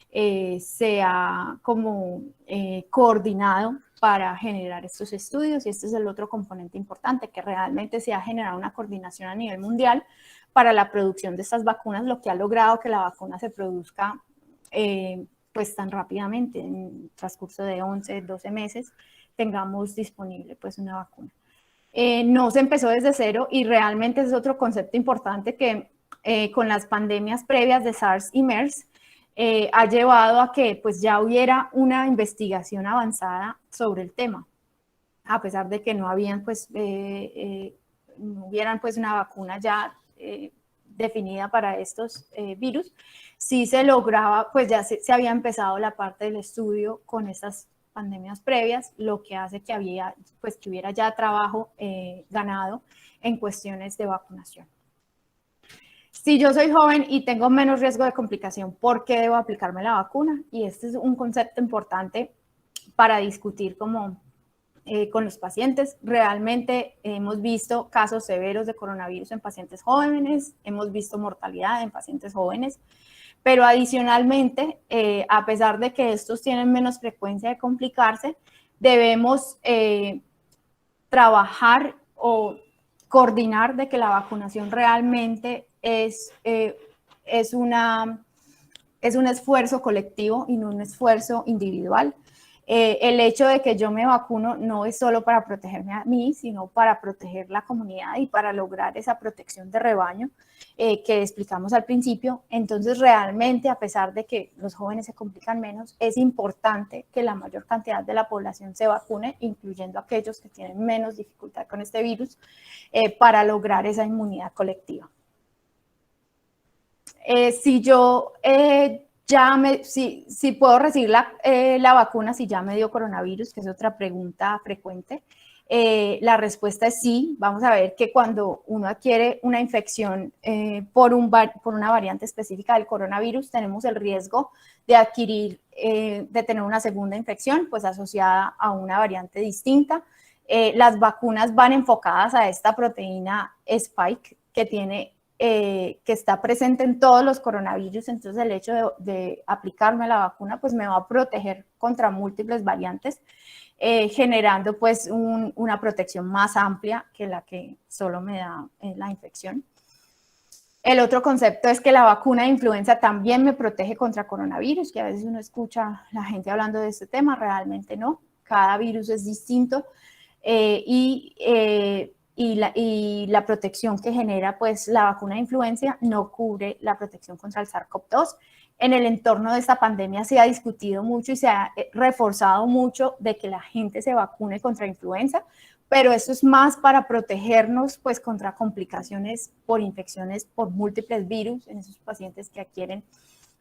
se ha como coordinado para generar estos estudios, y este es el otro componente importante, que realmente se ha generado una coordinación a nivel mundial para la producción de estas vacunas, lo que ha logrado que la vacuna se produzca pues tan rápidamente, en el transcurso de 11, 12 meses, tengamos disponible pues una vacuna. No se empezó desde cero y realmente es otro concepto importante que con las pandemias previas de SARS y MERS, ha llevado a que pues ya hubiera una investigación avanzada sobre el tema, a pesar de que no habían pues no hubieran pues una vacuna ya definida para estos virus, sí se lograba, pues ya se había empezado la parte del estudio con estas pandemias previas, lo que hace que hubiera ya trabajo ganado en cuestiones de vacunación. Si yo soy joven y tengo menos riesgo de complicación, ¿por qué debo aplicarme la vacuna? Y este es un concepto importante para discutir con los pacientes. Realmente hemos visto casos severos de coronavirus en pacientes jóvenes, hemos visto mortalidad en pacientes jóvenes, pero adicionalmente, a pesar de que estos tienen menos frecuencia de complicarse, debemos trabajar o coordinar de que la vacunación realmente es un esfuerzo colectivo y no un esfuerzo individual. El hecho de que yo me vacuno no es solo para protegerme a mí, sino para proteger la comunidad y para lograr esa protección de rebaño que explicamos al principio. Entonces, realmente, a pesar de que los jóvenes se complican menos, es importante que la mayor cantidad de la población se vacune, incluyendo aquellos que tienen menos dificultad con este virus, para lograr esa inmunidad colectiva. Si yo si puedo recibir la vacuna si ya me dio coronavirus, que es otra pregunta frecuente. La respuesta es sí. Vamos a ver que cuando uno adquiere una infección por una variante específica del coronavirus, tenemos el riesgo de de tener una segunda infección, pues asociada a una variante distinta. Las vacunas van enfocadas a esta proteína Spike que está presente en todos los coronavirus, entonces el hecho de aplicarme la vacuna pues me va a proteger contra múltiples variantes, generando pues una protección más amplia que la que solo me da la infección. El otro concepto es que la vacuna de influenza también me protege contra coronavirus, que a veces uno escucha a la gente hablando de este tema, realmente no, cada virus es distinto y la protección que genera pues la vacuna de influenza no cubre la protección contra el SARS-CoV-2. En el entorno de esta pandemia se ha discutido mucho y se ha reforzado mucho de que la gente se vacune contra influenza, pero eso es más para protegernos pues contra complicaciones por infecciones por múltiples virus en esos pacientes que adquieren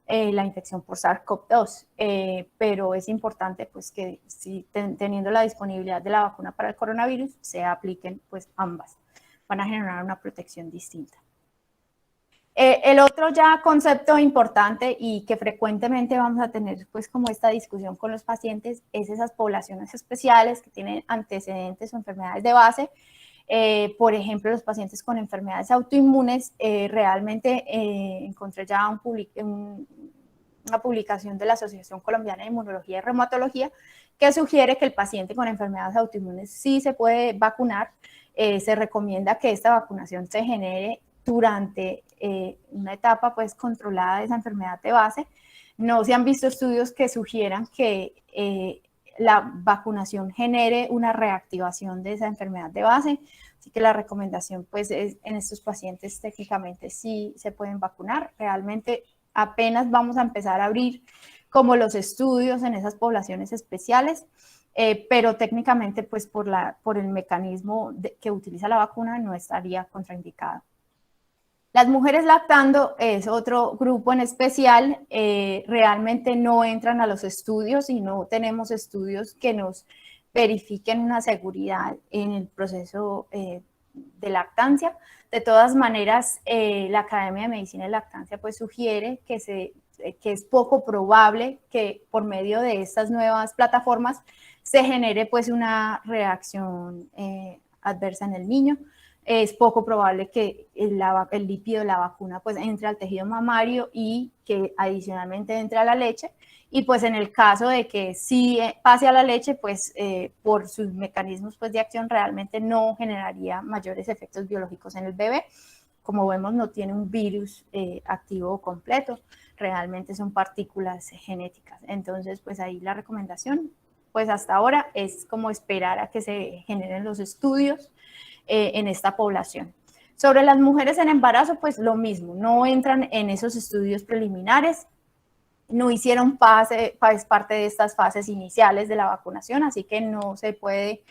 la infección por SARS-CoV-2, pero es importante pues que si teniendo la disponibilidad de la vacuna para el coronavirus se apliquen pues ambas, van a generar una protección distinta. El otro ya concepto importante y que frecuentemente vamos a tener pues como esta discusión con los pacientes es esas poblaciones especiales que tienen antecedentes o enfermedades de base, Por ejemplo, los pacientes con enfermedades autoinmunes, realmente encontré ya una publicación de la Asociación Colombiana de Inmunología y Reumatología que sugiere que el paciente con enfermedades autoinmunes sí se puede vacunar. Se recomienda que esta vacunación se genere durante una etapa pues controlada de esa enfermedad de base. No se han visto estudios que sugieran que la vacunación genere una reactivación de esa enfermedad de base, así que la recomendación pues es en estos pacientes técnicamente sí se pueden vacunar. Realmente apenas vamos a empezar a abrir como los estudios en esas poblaciones especiales, pero técnicamente pues por el mecanismo que utiliza la vacuna no estaría contraindicado. Las mujeres lactando es otro grupo en especial, realmente no entran a los estudios y no tenemos estudios que nos verifiquen una seguridad en el proceso de lactancia. De todas maneras, la Academia de Medicina de Lactancia pues sugiere que es poco probable que por medio de estas nuevas plataformas se genere pues una reacción adversa en el niño. Es poco probable que el lípido de la vacuna pues entre al tejido mamario y que adicionalmente entre a la leche. Y pues en el caso de que sí pase a la leche, pues por sus mecanismos pues, de acción realmente no generaría mayores efectos biológicos en el bebé. Como vemos, no tiene un virus activo completo, realmente son partículas genéticas. Entonces, pues ahí la recomendación, pues hasta ahora es como esperar a que se generen los estudios en esta población. Sobre las mujeres en embarazo, pues lo mismo, no entran en esos estudios preliminares, no hicieron parte de estas fases iniciales de la vacunación, así que no se puede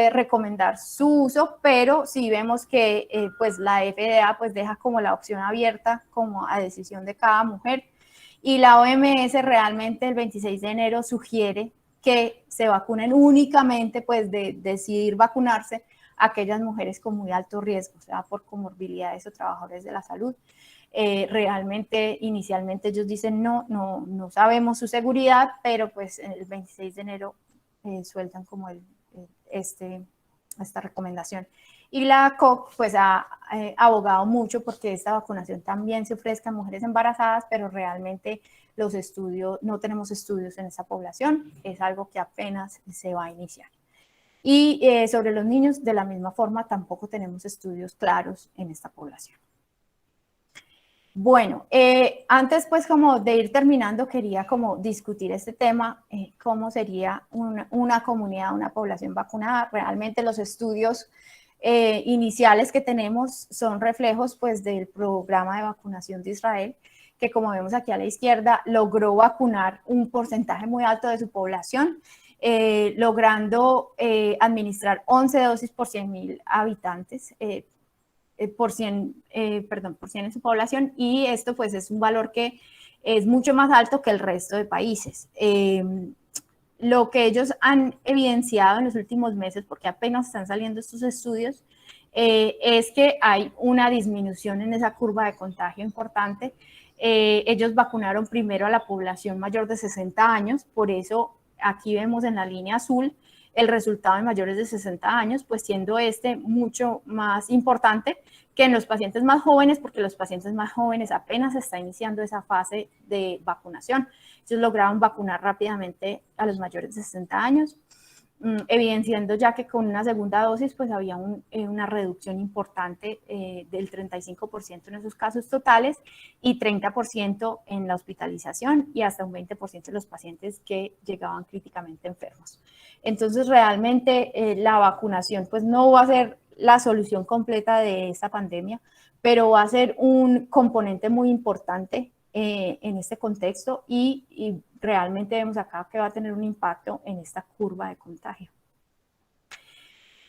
recomendar su uso, pero sí vemos que pues la FDA pues deja como la opción abierta como a decisión de cada mujer, y la OMS realmente el 26 de enero sugiere que se vacunen únicamente, pues de decidir vacunarse aquellas mujeres con muy alto riesgo, o sea, por comorbilidades o trabajadores de la salud. Realmente, inicialmente ellos dicen no sabemos su seguridad, pero pues el 26 de enero sueltan como esta recomendación. Y la COC pues ha abogado mucho porque esta vacunación también se ofrezca a mujeres embarazadas, pero realmente los estudios, no tenemos estudios en esa población, es algo que apenas se va a iniciar. Y sobre los niños, de la misma forma, tampoco tenemos estudios claros en esta población. Bueno, antes pues como de ir terminando, quería como discutir este tema, cómo sería una comunidad, una población vacunada. Realmente los estudios iniciales que tenemos son reflejos pues del programa de vacunación de Israel, que como vemos aquí a la izquierda, logró vacunar un porcentaje muy alto de su población, logrando administrar 11 dosis por 100.000 habitantes, por 100 en su población, y esto pues es un valor que es mucho más alto que el resto de países. Lo que ellos han evidenciado en los últimos meses, porque apenas están saliendo estos estudios, es que hay una disminución en esa curva de contagio importante. Ellos vacunaron primero a la población mayor de 60 años, por eso aquí vemos en la línea azul el resultado en mayores de 60 años, pues siendo este mucho más importante que en los pacientes más jóvenes, porque los pacientes más jóvenes apenas está iniciando esa fase de vacunación. Ellos lograron vacunar rápidamente a los mayores de 60 años, evidenciando ya que con una segunda dosis pues había una reducción importante del 35% en esos casos totales y 30% en la hospitalización y hasta un 20% de los pacientes que llegaban críticamente enfermos. Entonces realmente la vacunación pues no va a ser la solución completa de esta pandemia, pero va a ser un componente muy importante en este contexto y realmente vemos acá que va a tener un impacto en esta curva de contagio.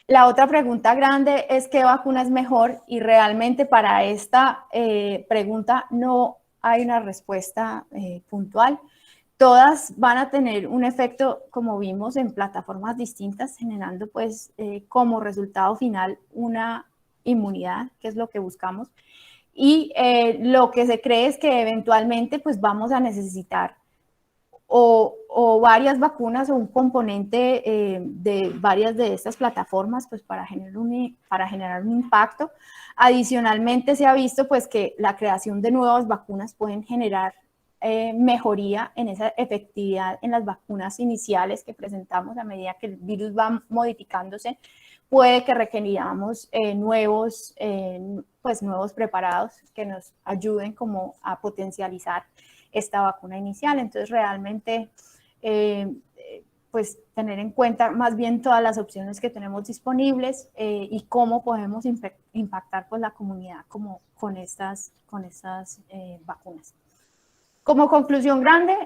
La otra pregunta grande es ¿qué vacuna es mejor? Y realmente para esta pregunta no hay una respuesta puntual. Todas van a tener un efecto, como vimos, en plataformas distintas, generando pues como resultado final una inmunidad, que es lo que buscamos. Y lo que se cree es que eventualmente pues vamos a necesitar o varias vacunas o un componente de varias de estas plataformas pues para generar un impacto. Adicionalmente se ha visto pues que la creación de nuevas vacunas pueden generar mejoría en esa efectividad en las vacunas iniciales que presentamos a medida que el virus va modificándose. Puede que requeriramos nuevos preparados que nos ayuden como a potencializar esta vacuna inicial. Entonces, realmente, pues tener en cuenta más bien todas las opciones que tenemos disponibles y cómo podemos impactar pues, la comunidad como con estas vacunas. Como conclusión grande,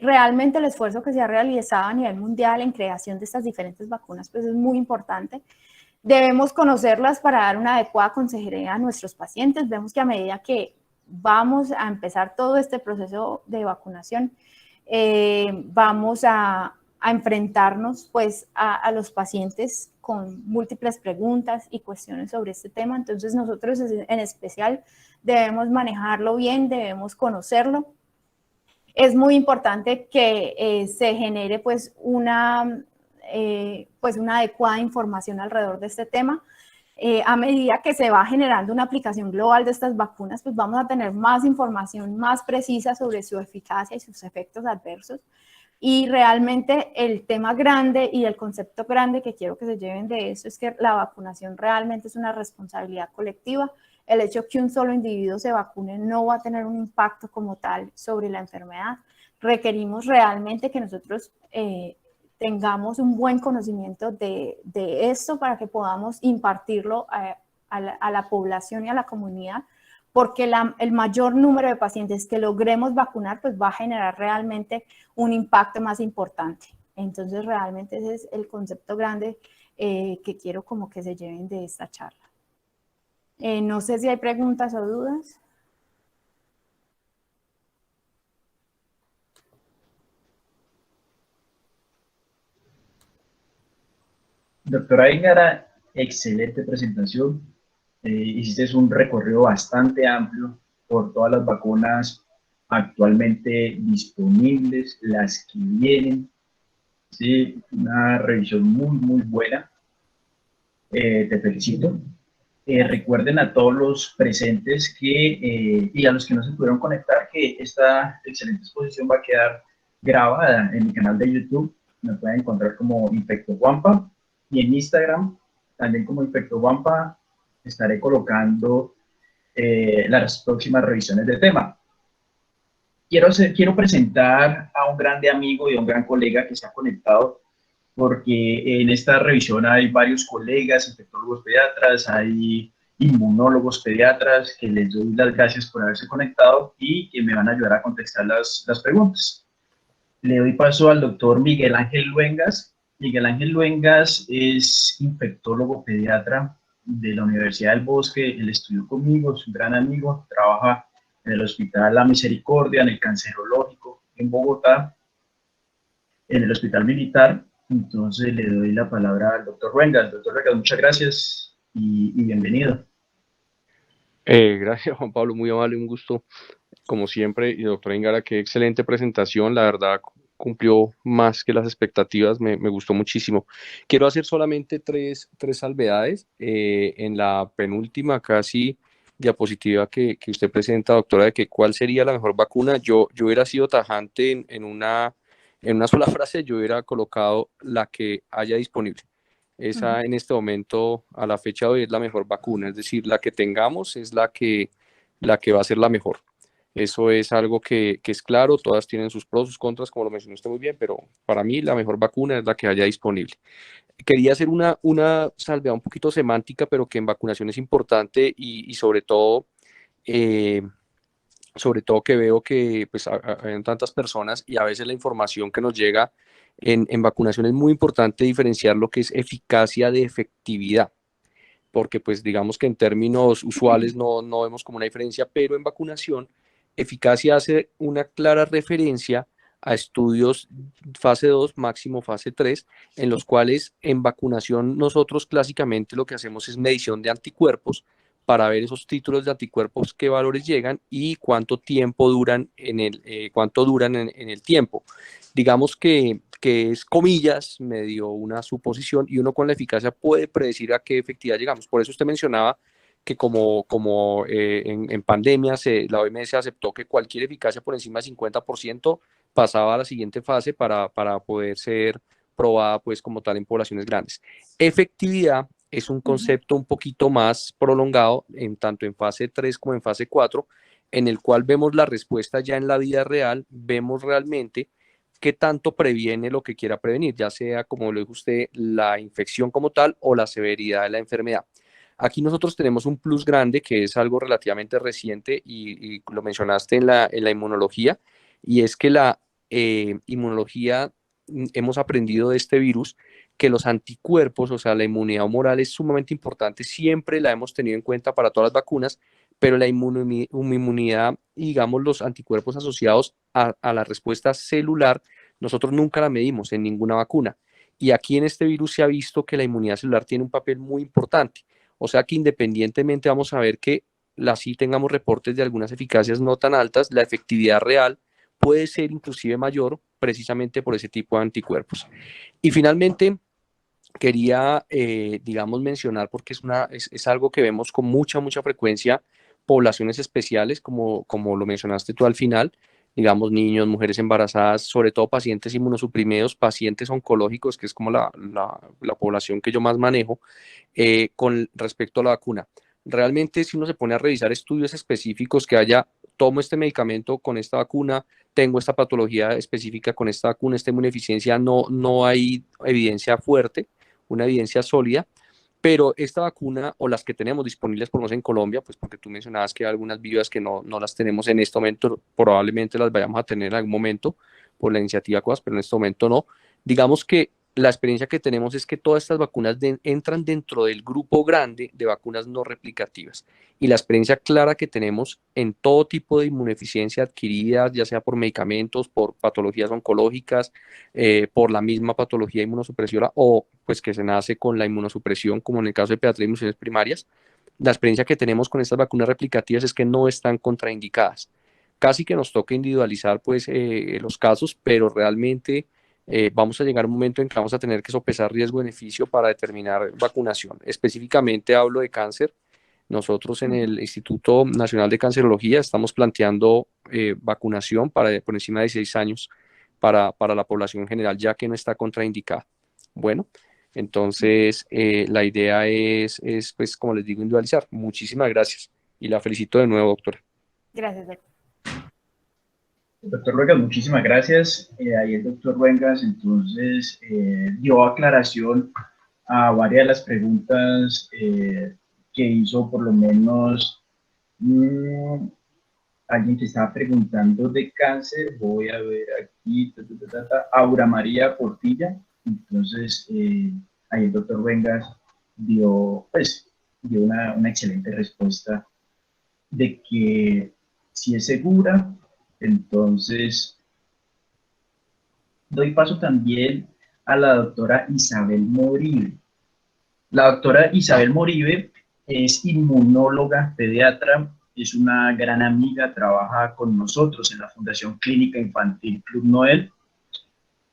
realmente el esfuerzo que se ha realizado a nivel mundial en creación de estas diferentes vacunas pues es muy importante. Debemos conocerlas para dar una adecuada consejería a nuestros pacientes. Vemos que a medida que vamos a empezar todo este proceso de vacunación, vamos a enfrentarnos pues a los pacientes con múltiples preguntas y cuestiones sobre este tema. Entonces nosotros en especial debemos manejarlo bien, debemos conocerlo. Es muy importante que se genere pues una adecuada información alrededor de este tema. A medida que se va generando una aplicación global de estas vacunas, pues vamos a tener más información más precisa sobre su eficacia y sus efectos adversos. Y realmente el tema grande y el concepto grande que quiero que se lleven de eso es que la vacunación realmente es una responsabilidad colectiva. El hecho que un solo individuo se vacune no va a tener un impacto como tal sobre la enfermedad. Requerimos realmente que nosotros tengamos un buen conocimiento de esto para que podamos impartirlo a la población y a la comunidad, porque el mayor número de pacientes que logremos vacunar pues va a generar realmente un impacto más importante. Entonces realmente ese es el concepto grande que quiero como que se lleven de esta charla. No sé si hay preguntas o dudas. Doctora Ingara, excelente presentación. Hiciste un recorrido bastante amplio por todas las vacunas actualmente disponibles, las que vienen. Sí, una revisión muy, muy buena. Te felicito. Recuerden a todos los presentes y a los que no se pudieron conectar que esta excelente exposición va a quedar grabada en mi canal de YouTube. Me pueden encontrar como Infecto Juanpa y en Instagram también como Infecto Juanpa estaré colocando las próximas revisiones del tema. Quiero presentar a un grande amigo y a un gran colega que se ha conectado, porque en esta revisión hay varios colegas, infectólogos pediatras, hay inmunólogos pediatras, que les doy las gracias por haberse conectado y que me van a ayudar a contestar las preguntas. Le doy paso al doctor Miguel Ángel Luengas. Miguel Ángel Luengas es infectólogo pediatra de la Universidad del Bosque. Él estudió conmigo, es un gran amigo, trabaja en el Hospital La Misericordia, en el Cancerológico, en Bogotá, en el Hospital Militar. Entonces le doy la palabra al doctor Luengas. Doctor Luengas, muchas gracias y bienvenido. Gracias, Juan Pablo, muy amable, un gusto, como siempre. Y doctora Ingara, qué excelente presentación, la verdad cumplió más que las expectativas, me gustó muchísimo. Quiero hacer solamente tres salvedades. En la penúltima casi diapositiva que usted presenta, doctora, de que cuál sería la mejor vacuna, yo hubiera sido tajante en una sola frase, yo hubiera colocado la que haya disponible. Esa en este momento, a la fecha de hoy, es la mejor vacuna, es decir, la que tengamos es la que va a ser la mejor. Eso es algo que es claro, todas tienen sus pros, sus contras, como lo mencionó usted muy bien, pero para mí la mejor vacuna es la que haya disponible. Quería hacer una salvedad un poquito semántica, pero que en vacunación es importante y sobre todo que veo que pues, hay tantas personas y a veces la información que nos llega en vacunación es muy importante diferenciar lo que es eficacia de efectividad, porque pues digamos que en términos usuales no vemos como una diferencia, pero en vacunación eficacia hace una clara referencia a estudios fase 2, máximo fase 3, en los cuales en vacunación nosotros clásicamente lo que hacemos es medición de anticuerpos para ver esos títulos de anticuerpos, qué valores llegan y cuánto tiempo duran en el tiempo. Digamos que es comillas, medio una suposición, y uno con la eficacia puede predecir a qué efectividad llegamos. Por eso usted mencionaba que en pandemia la OMS aceptó que cualquier eficacia por encima del 50% pasaba a la siguiente fase para poder ser probada pues como tal en poblaciones grandes. Efectividad es un concepto un poquito más prolongado, tanto en fase 3 como en fase 4, en el cual vemos la respuesta ya en la vida real, vemos realmente qué tanto previene lo que quiera prevenir, ya sea, como lo dijo usted, la infección como tal o la severidad de la enfermedad. Aquí nosotros tenemos un plus grande que es algo relativamente reciente y lo mencionaste en la inmunología, y es que la inmunología, hemos aprendido de este virus que los anticuerpos, o sea, la inmunidad humoral es sumamente importante, siempre la hemos tenido en cuenta para todas las vacunas, pero la inmunidad, digamos, los anticuerpos asociados a la respuesta celular, nosotros nunca la medimos en ninguna vacuna. Y aquí en este virus se ha visto que la inmunidad celular tiene un papel muy importante. O sea que independientemente vamos a ver que así tengamos reportes de algunas eficacias no tan altas, la efectividad real puede ser inclusive mayor precisamente por ese tipo de anticuerpos. Y finalmente, quería, digamos, mencionar, porque es algo que vemos con mucha frecuencia, poblaciones especiales, como lo mencionaste tú al final, digamos, niños, mujeres embarazadas, sobre todo pacientes inmunosuprimidos, pacientes oncológicos, que es como la población que yo más manejo, con respecto a la vacuna. Realmente, si uno se pone a revisar estudios específicos que haya, tomo este medicamento con esta vacuna, tengo esta patología específica con esta vacuna, esta inmunodeficiencia, no hay evidencia fuerte, una evidencia sólida, pero esta vacuna o las que tenemos disponibles por lo menos en Colombia, pues porque tú mencionabas que hay algunas vivas que no las tenemos en este momento, probablemente las vayamos a tener en algún momento por la iniciativa COVAX, pero en este momento no. Digamos que la experiencia que tenemos es que todas estas vacunas entran dentro del grupo grande de vacunas no replicativas. Y la experiencia clara que tenemos en todo tipo de inmunodeficiencia adquirida, ya sea por medicamentos, por patologías oncológicas, por la misma patología inmunosupresora o pues que se nace con la inmunosupresión, como en el caso de pediatría y inmunizaciones primarias, la experiencia que tenemos con estas vacunas replicativas es que no están contraindicadas. Casi que nos toca individualizar pues los casos, pero realmente vamos a llegar a un momento en que vamos a tener que sopesar riesgo-beneficio para determinar vacunación. Específicamente hablo de cáncer. Nosotros en el Instituto Nacional de Cancerología estamos planteando vacunación por encima de 6 años para la población general, ya que no está contraindicada. Bueno, entonces la idea es, pues, como les digo, individualizar. Muchísimas gracias y la felicito de nuevo, doctora. Gracias, doctor. Doctor Ruegas, muchísimas gracias. Ahí el doctor Ruegas entonces dio aclaración a varias de las preguntas que hizo por lo menos alguien que estaba preguntando de cáncer. Voy a ver aquí, Aura María Portilla. Entonces, ahí el doctor Ruegas dio una excelente respuesta de que si es segura. Entonces, doy paso también a la doctora Isabel Moribe. La doctora Isabel Moribe es inmunóloga, pediatra, es una gran amiga, trabaja con nosotros en la Fundación Clínica Infantil Club Noel.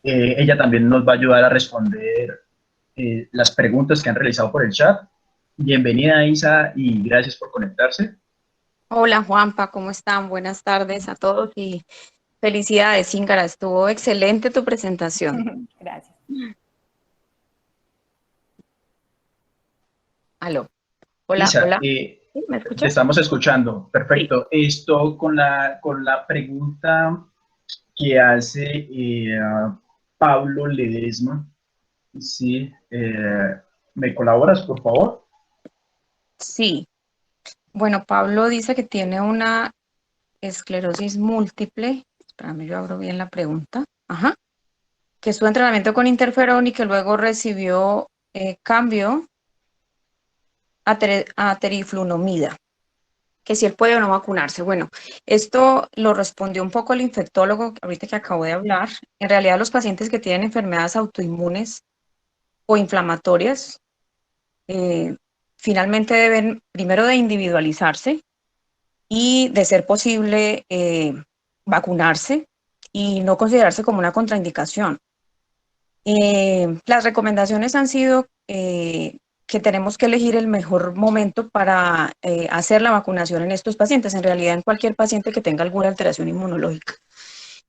Ella también nos va a ayudar a responder las preguntas que han realizado por el chat. Bienvenida, Isa, y gracias por conectarse. Hola Juanpa, ¿cómo están? Buenas tardes a todos y felicidades, Íngara, estuvo excelente tu presentación. Gracias. Aló. Hola, Isa, hola. ¿Sí? ¿Me te escuchas? estamos escuchando. Perfecto. Sí. Esto con la pregunta que hace Pablo Ledesma. Sí, ¿me colaboras, por favor? Sí. Bueno, Pablo dice que tiene una esclerosis múltiple. Espérame, yo abro bien la pregunta. Ajá. Que estuvo entrenamiento con interferón y que luego recibió cambio a teriflunomida. Que si él puede o no vacunarse. Bueno, esto lo respondió un poco el infectólogo ahorita que acabo de hablar. En realidad, los pacientes que tienen enfermedades autoinmunes o inflamatorias finalmente deben primero de individualizarse y de ser posible vacunarse y no considerarse como una contraindicación. Las recomendaciones han sido que tenemos que elegir el mejor momento para hacer la vacunación en estos pacientes, en realidad en cualquier paciente que tenga alguna alteración inmunológica,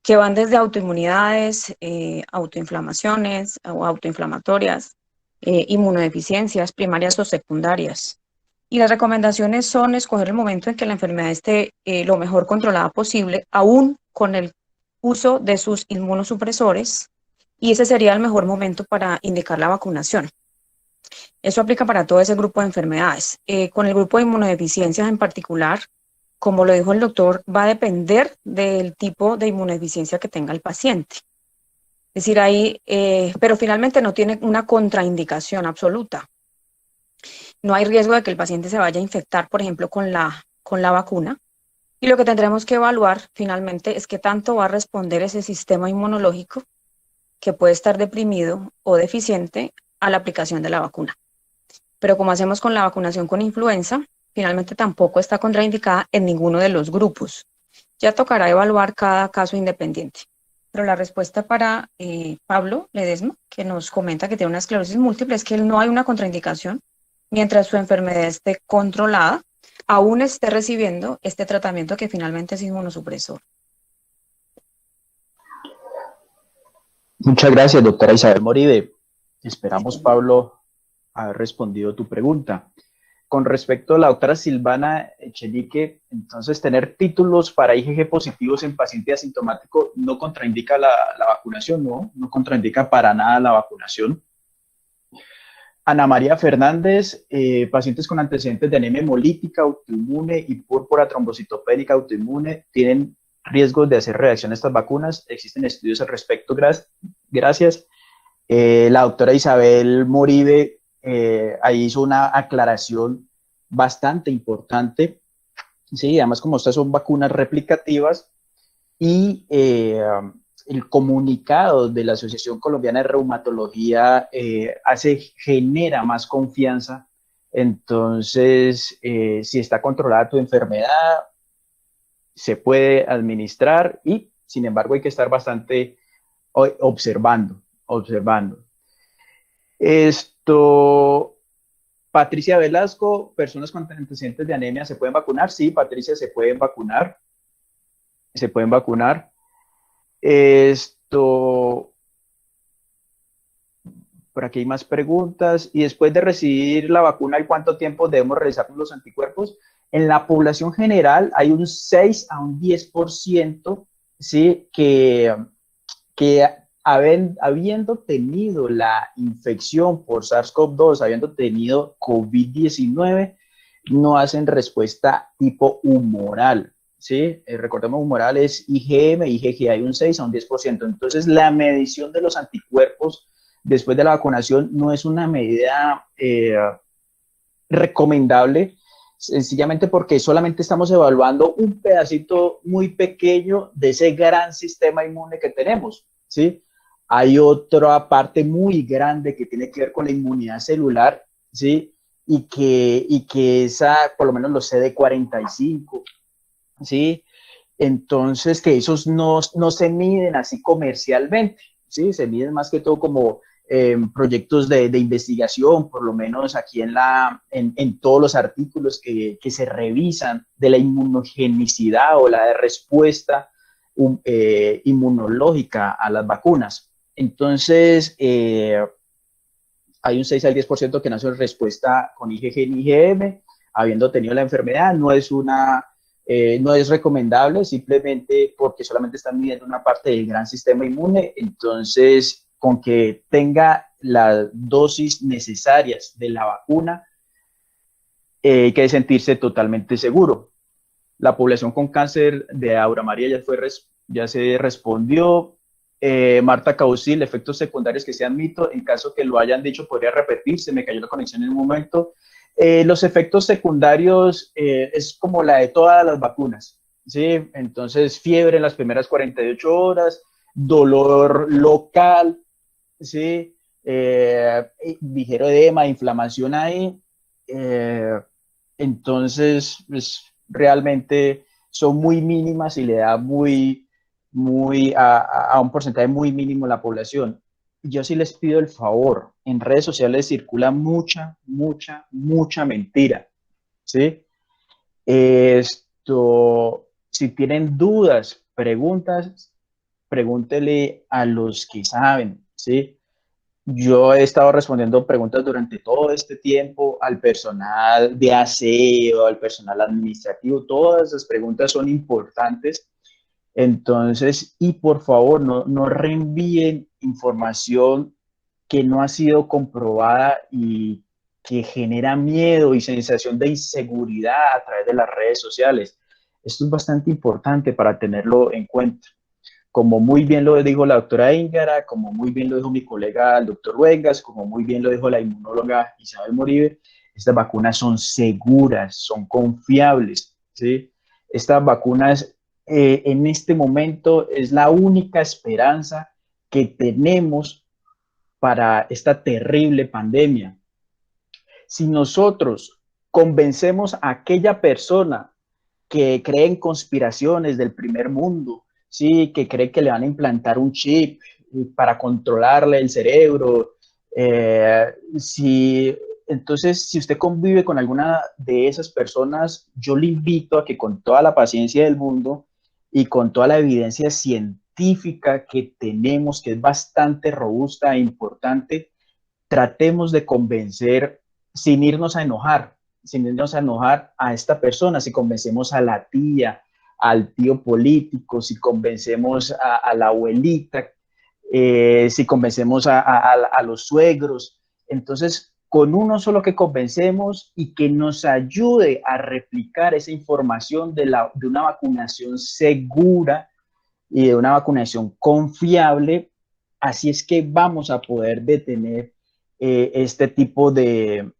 que van desde autoinmunidades, autoinflamaciones o autoinflamatorias, inmunodeficiencias primarias o secundarias. Y las recomendaciones son escoger el momento en que la enfermedad esté lo mejor controlada posible, aún con el uso de sus inmunosupresores, y ese sería el mejor momento para indicar la vacunación. Eso aplica para todo ese grupo de enfermedades. Con el grupo de inmunodeficiencias en particular, como lo dijo el doctor, va a depender del tipo de inmunodeficiencia que tenga el paciente. Es decir, ahí, pero finalmente no tiene una contraindicación absoluta. No hay riesgo de que el paciente se vaya a infectar, por ejemplo, con la vacuna. Y lo que tendremos que evaluar finalmente es qué tanto va a responder ese sistema inmunológico que puede estar deprimido o deficiente a la aplicación de la vacuna. Pero como hacemos con la vacunación con influenza, finalmente tampoco está contraindicada en ninguno de los grupos. Ya tocará evaluar cada caso independiente. Pero la respuesta para Pablo Ledesma, que nos comenta que tiene una esclerosis múltiple, es que no hay una contraindicación mientras su enfermedad esté controlada, aún esté recibiendo este tratamiento que finalmente es inmunosupresor. Muchas gracias, doctora Isabel Moribe. Esperamos, Pablo, haber respondido tu pregunta. Con respecto a la doctora Silvana Echenique, entonces tener títulos para IgG positivos en paciente asintomático no contraindica la vacunación, no contraindica para nada la vacunación. Ana María Fernández, pacientes con antecedentes de anemia hemolítica autoinmune y púrpura trombocitopénica autoinmune tienen riesgos de hacer reacción a estas vacunas. Existen estudios al respecto, gracias. La doctora Isabel Moribe ahí hizo una aclaración bastante importante. Sí, además como estas son vacunas replicativas y el comunicado de la Asociación Colombiana de Reumatología genera más confianza. Entonces, si está controlada tu enfermedad, se puede administrar y, sin embargo, hay que estar bastante observando. Patricia Velasco, personas con antecedentes de anemia, ¿se pueden vacunar? Sí, Patricia, se pueden vacunar. Por aquí hay más preguntas. Y después de recibir la vacuna, ¿y cuánto tiempo debemos realizar los anticuerpos? En la población general hay un 6 a un 10%, ¿sí? que habiendo tenido la infección por SARS-CoV-2, habiendo tenido COVID-19, no hacen respuesta tipo humoral, ¿sí? Recordemos, humoral es IgM, IgG, hay un 6 a un 10%. Entonces, la medición de los anticuerpos después de la vacunación no es una medida recomendable, sencillamente porque solamente estamos evaluando un pedacito muy pequeño de ese gran sistema inmune que tenemos, ¿sí? Hay otra parte muy grande que tiene que ver con la inmunidad celular, ¿sí? Y que esa, por lo menos los CD45, ¿sí? Entonces, que esos no se miden así comercialmente, ¿sí? Se miden más que todo como proyectos de investigación, por lo menos aquí en todos los artículos que se revisan de la inmunogenicidad o la de respuesta inmunológica a las vacunas. Entonces, hay un 6 al 10% que no hace respuesta con IgG y IgM, habiendo tenido la enfermedad. No es recomendable, simplemente porque solamente están midiendo una parte del gran sistema inmune. Entonces, con que tenga las dosis necesarias de la vacuna, hay que sentirse totalmente seguro. La población con cáncer de Aura María ya se respondió. Marta Causil, efectos secundarios que sean mito, en caso que lo hayan dicho podría repetirse, me cayó la conexión en un momento. Los efectos secundarios es como la de todas las vacunas, ¿sí? Entonces, fiebre en las primeras 48 horas, dolor local, ¿sí? Ligero edema, inflamación ahí, Entonces, pues, realmente son muy mínimas y le da a un porcentaje muy mínimo la población. Yo sí les pido el favor, en redes sociales circula mucha mentira, ¿sí? Si tienen dudas, preguntas, pregúntele a los que saben, ¿sí? Yo he estado respondiendo preguntas durante todo este tiempo al personal de aseo, al personal administrativo, todas esas preguntas son importantes. Entonces, y por favor, no reenvíen información que no ha sido comprobada y que genera miedo y sensación de inseguridad a través de las redes sociales. Esto es bastante importante para tenerlo en cuenta. Como muy bien lo dijo la doctora Íngara, como muy bien lo dijo mi colega el doctor Ruegas, como muy bien lo dijo la inmunóloga Isabel Moribe, estas vacunas son seguras, son confiables, ¿sí? Estas vacunas en este momento es la única esperanza que tenemos para esta terrible pandemia. Si nosotros convencemos a aquella persona que cree en conspiraciones del primer mundo, ¿sí? Que cree que le van a implantar un chip para controlarle el cerebro. Entonces, si usted convive con alguna de esas personas, yo le invito a que con toda la paciencia del mundo y con toda la evidencia científica que tenemos, que es bastante robusta e importante, tratemos de convencer sin irnos a enojar, sin irnos a enojar a esta persona, si convencemos a la tía, al tío político, si convencemos a la abuelita, si convencemos a los suegros. Entonces, con uno solo que convencemos y que nos ayude a replicar esa información de una vacunación segura y de una vacunación confiable, así es que vamos a poder detener este tipo de,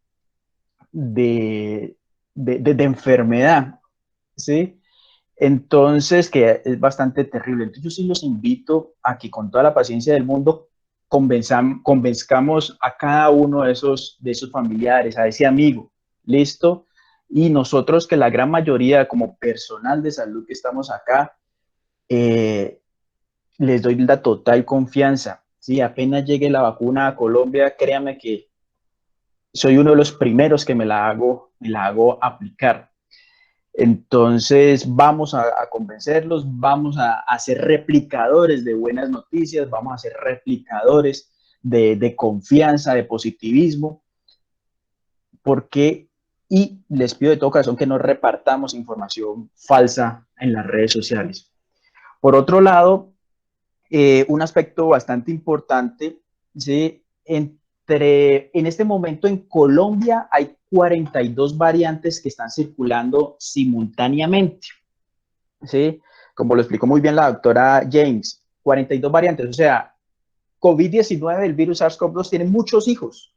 de enfermedad, ¿sí? Entonces, que es bastante terrible. Entonces, yo sí los invito a que con toda la paciencia del mundo convenzcamos a cada uno de esos familiares, a ese amigo, ¿listo? Y nosotros, que la gran mayoría, como personal de salud que estamos acá, eh, les doy la total confianza. Sí, apenas llegue la vacuna a Colombia, créanme que soy uno de los primeros que me la hago aplicar. Entonces vamos a convencerlos, vamos a ser replicadores de buenas noticias, vamos a ser replicadores de confianza, de positivismo, porque, y les pido de todo corazón que no repartamos información falsa en las redes sociales. Por otro lado, un aspecto bastante importante, ¿sí? En este momento en Colombia hay 42 variantes que están circulando simultáneamente, ¿sí? Como lo explicó muy bien la doctora James, 42 variantes, o sea, COVID-19, el virus SARS-CoV-2 tiene muchos hijos,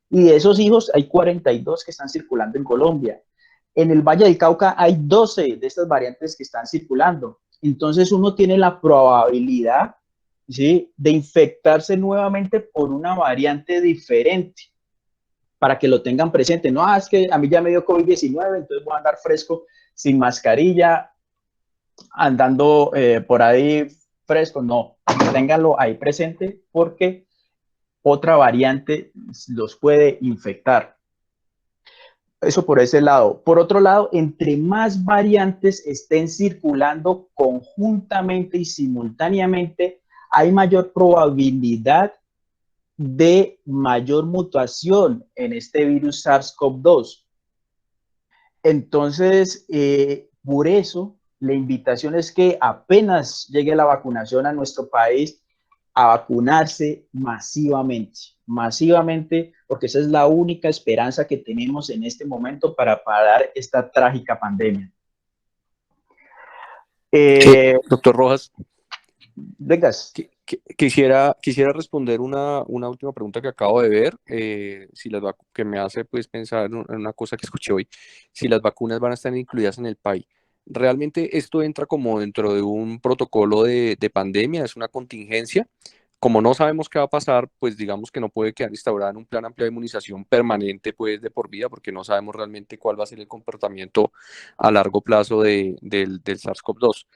y de esos hijos hay 42 que están circulando en Colombia. En el Valle del Cauca hay 12 de estas variantes que están circulando. Entonces uno tiene la probabilidad, ¿sí?, de infectarse nuevamente por una variante diferente, para que lo tengan presente. No, es que a mí ya me dio COVID-19, entonces voy a andar fresco, sin mascarilla, andando por ahí fresco. No, ténganlo ahí presente porque otra variante los puede infectar. Eso por ese lado. Por otro lado, entre más variantes estén circulando conjuntamente y simultáneamente, hay mayor probabilidad de mayor mutación en este virus SARS-CoV-2. Entonces, por eso, la invitación es que apenas llegue la vacunación a nuestro país, a vacunarse masivamente, porque esa es la única esperanza que tenemos en este momento para parar esta trágica pandemia. Doctor Rojas, Vengas. quisiera responder una última pregunta que acabo de ver, que me hace pues pensar en una cosa que escuché hoy, si las vacunas van a estar incluidas en el PAI. ¿Realmente esto entra como dentro de un protocolo de pandemia? ¿Es una contingencia? como no sabemos qué va a pasar, pues digamos que no puede quedar instaurada en un plan amplio de inmunización permanente, pues de por vida, porque no sabemos realmente cuál va a ser el comportamiento a largo plazo del SARS-CoV-2.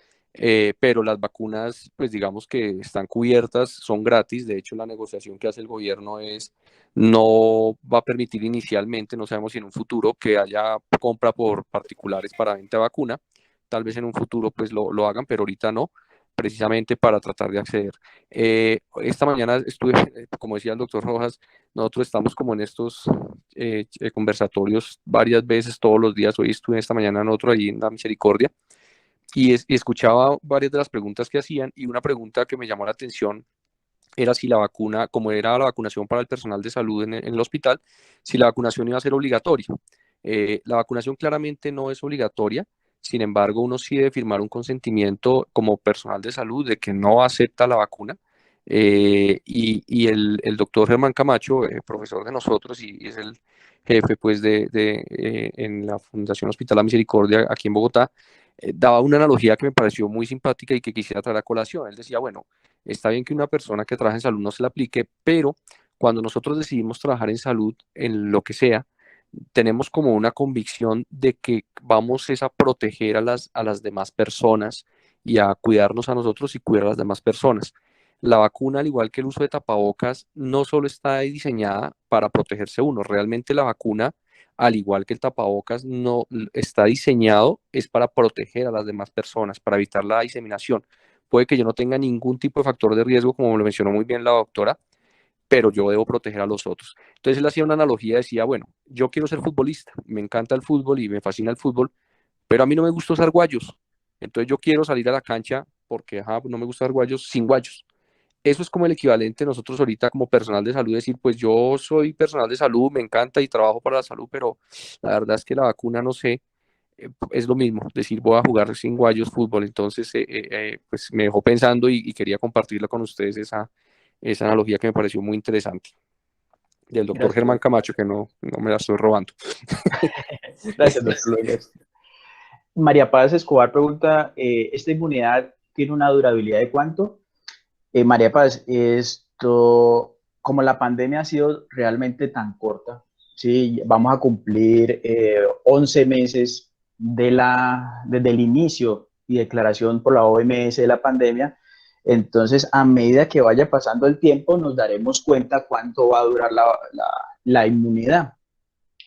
Pero las vacunas, pues digamos que están cubiertas, son gratis. De hecho, la negociación que hace el gobierno no va a permitir inicialmente, no sabemos si en un futuro, que haya compra por particulares para venta de vacuna. Tal vez en un futuro pues lo hagan, pero ahorita no, precisamente para tratar de acceder. Esta mañana estuve, como decía el doctor Rojas, nosotros estamos como en estos conversatorios varias veces, todos los días. Hoy estuve esta mañana en otro, allí en la Misericordia, y escuchaba varias de las preguntas que hacían, y una pregunta que me llamó la atención era si la vacuna, como era la vacunación para el personal de salud en el hospital, si la vacunación iba a ser obligatoria. La vacunación claramente no es obligatoria. Sin embargo, uno sí debe firmar un consentimiento como personal de salud de que no acepta la vacuna. Y el doctor Germán Camacho, profesor de nosotros y es el jefe pues, en la Fundación Hospital La Misericordia aquí en Bogotá, daba una analogía que me pareció muy simpática y que quisiera traer a colación. Él decía, bueno, está bien que una persona que trabaja en salud no se la aplique, pero cuando nosotros decidimos trabajar en salud, en lo que sea, tenemos como una convicción de que vamos a proteger a las demás personas y a cuidarnos a nosotros y cuidar a las demás personas. La vacuna, al igual que el uso de tapabocas, no solo está diseñada para protegerse uno, realmente la vacuna, al igual que el tapabocas, no está diseñado, es para proteger a las demás personas, para evitar la diseminación. Puede que yo no tenga ningún tipo de factor de riesgo, como lo mencionó muy bien la doctora, pero yo debo proteger a los otros. Entonces él hacía una analogía, decía, bueno, yo quiero ser futbolista, me encanta el fútbol y me fascina el fútbol, pero a mí no me gusta usar guayos. Entonces yo quiero salir a la cancha porque no me gusta usar guayos sin guayos. Eso es como el equivalente nosotros ahorita como personal de salud, decir, pues yo soy personal de salud, me encanta y trabajo para la salud, pero la verdad es que la vacuna no sé, es lo mismo, decir voy a jugar sin guayos fútbol. Entonces pues me dejó pensando y quería compartirla con ustedes esa analogía que me pareció muy interesante del doctor Gracias, Germán doctor. Camacho, que no me la estoy robando. Gracias, doctor. María Paz Escobar pregunta, ¿esta inmunidad tiene una durabilidad de cuánto? María Paz, esto, como la pandemia ha sido realmente tan corta, ¿sí? Vamos a cumplir 11 meses desde el inicio y declaración por la OMS de la pandemia. Entonces, a medida que vaya pasando el tiempo, nos daremos cuenta cuánto va a durar la inmunidad,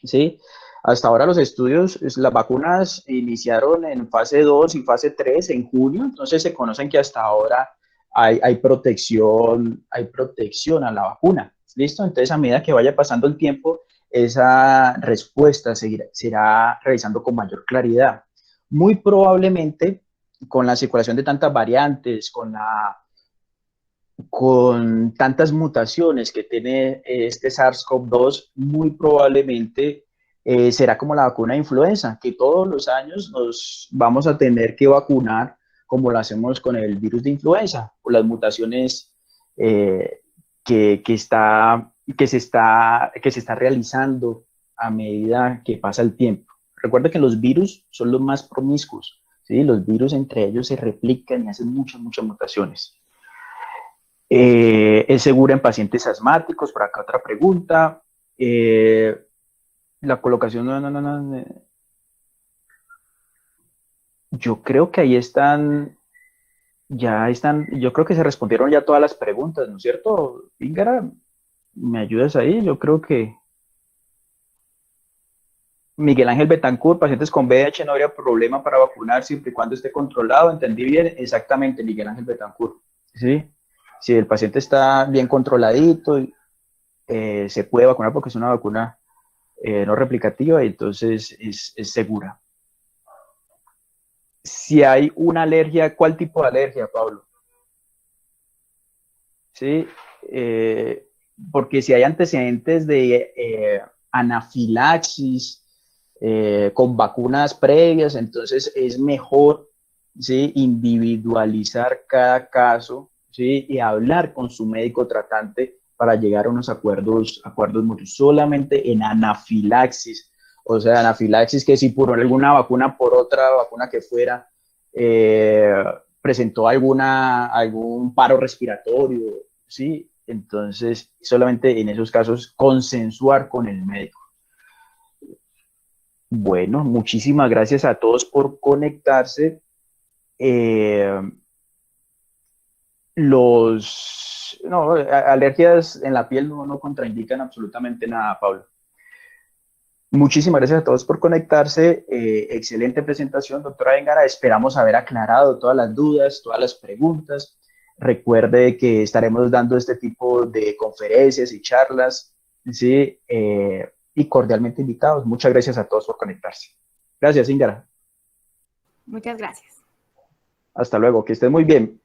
¿sí? Hasta ahora los estudios, las vacunas iniciaron en fase 2 y fase 3 en junio, entonces se conocen que hasta ahora hay protección a la vacuna, ¿listo? Entonces a medida que vaya pasando el tiempo, esa respuesta será realizando con mayor claridad. Muy probablemente con la circulación de tantas variantes, con tantas mutaciones que tiene este SARS-CoV-2, muy probablemente será como la vacuna de influenza, que todos los años nos vamos a tener que vacunar como lo hacemos con el virus de influenza, por las mutaciones que se está realizando a medida que pasa el tiempo. Recuerda que los virus son los más promiscuos, ¿sí? Los virus entre ellos se replican y hacen muchas mutaciones. Es segura en pacientes asmáticos. Por acá otra pregunta. La colocación, no. Yo creo que ahí están, yo creo que se respondieron ya todas las preguntas, ¿no es cierto? Íngara, ¿me ayudas ahí? Yo creo que Miguel Ángel Betancourt, pacientes con VIH no habría problema para vacunar siempre y cuando esté controlado. ¿Entendí bien? Exactamente, Miguel Ángel Betancourt. ¿Sí? Si el paciente está bien controladito, se puede vacunar porque es una vacuna no replicativa y entonces es segura. Si hay una alergia, ¿cuál tipo de alergia, Pablo? ¿Sí? Porque si hay antecedentes de anafilaxis con vacunas previas, entonces es mejor, ¿sí?, individualizar cada caso, ¿sí?, y hablar con su médico tratante para llegar a unos acuerdos mutuos. Solamente en anafilaxis, o sea, anafilaxis que si por alguna vacuna por otra vacuna que fuera presentó algún paro respiratorio, ¿sí? Entonces, solamente en esos casos, consensuar con el médico. Bueno, muchísimas gracias a todos por conectarse. Alergias en la piel no contraindican absolutamente nada, Pablo. Muchísimas gracias a todos por conectarse. Excelente presentación, doctora Engara. Esperamos haber aclarado todas las dudas, todas las preguntas. Recuerde que estaremos dando este tipo de conferencias y charlas, ¿sí? Y cordialmente invitados. Muchas gracias a todos por conectarse. Gracias, Engara. Muchas gracias. Hasta luego, que estén muy bien.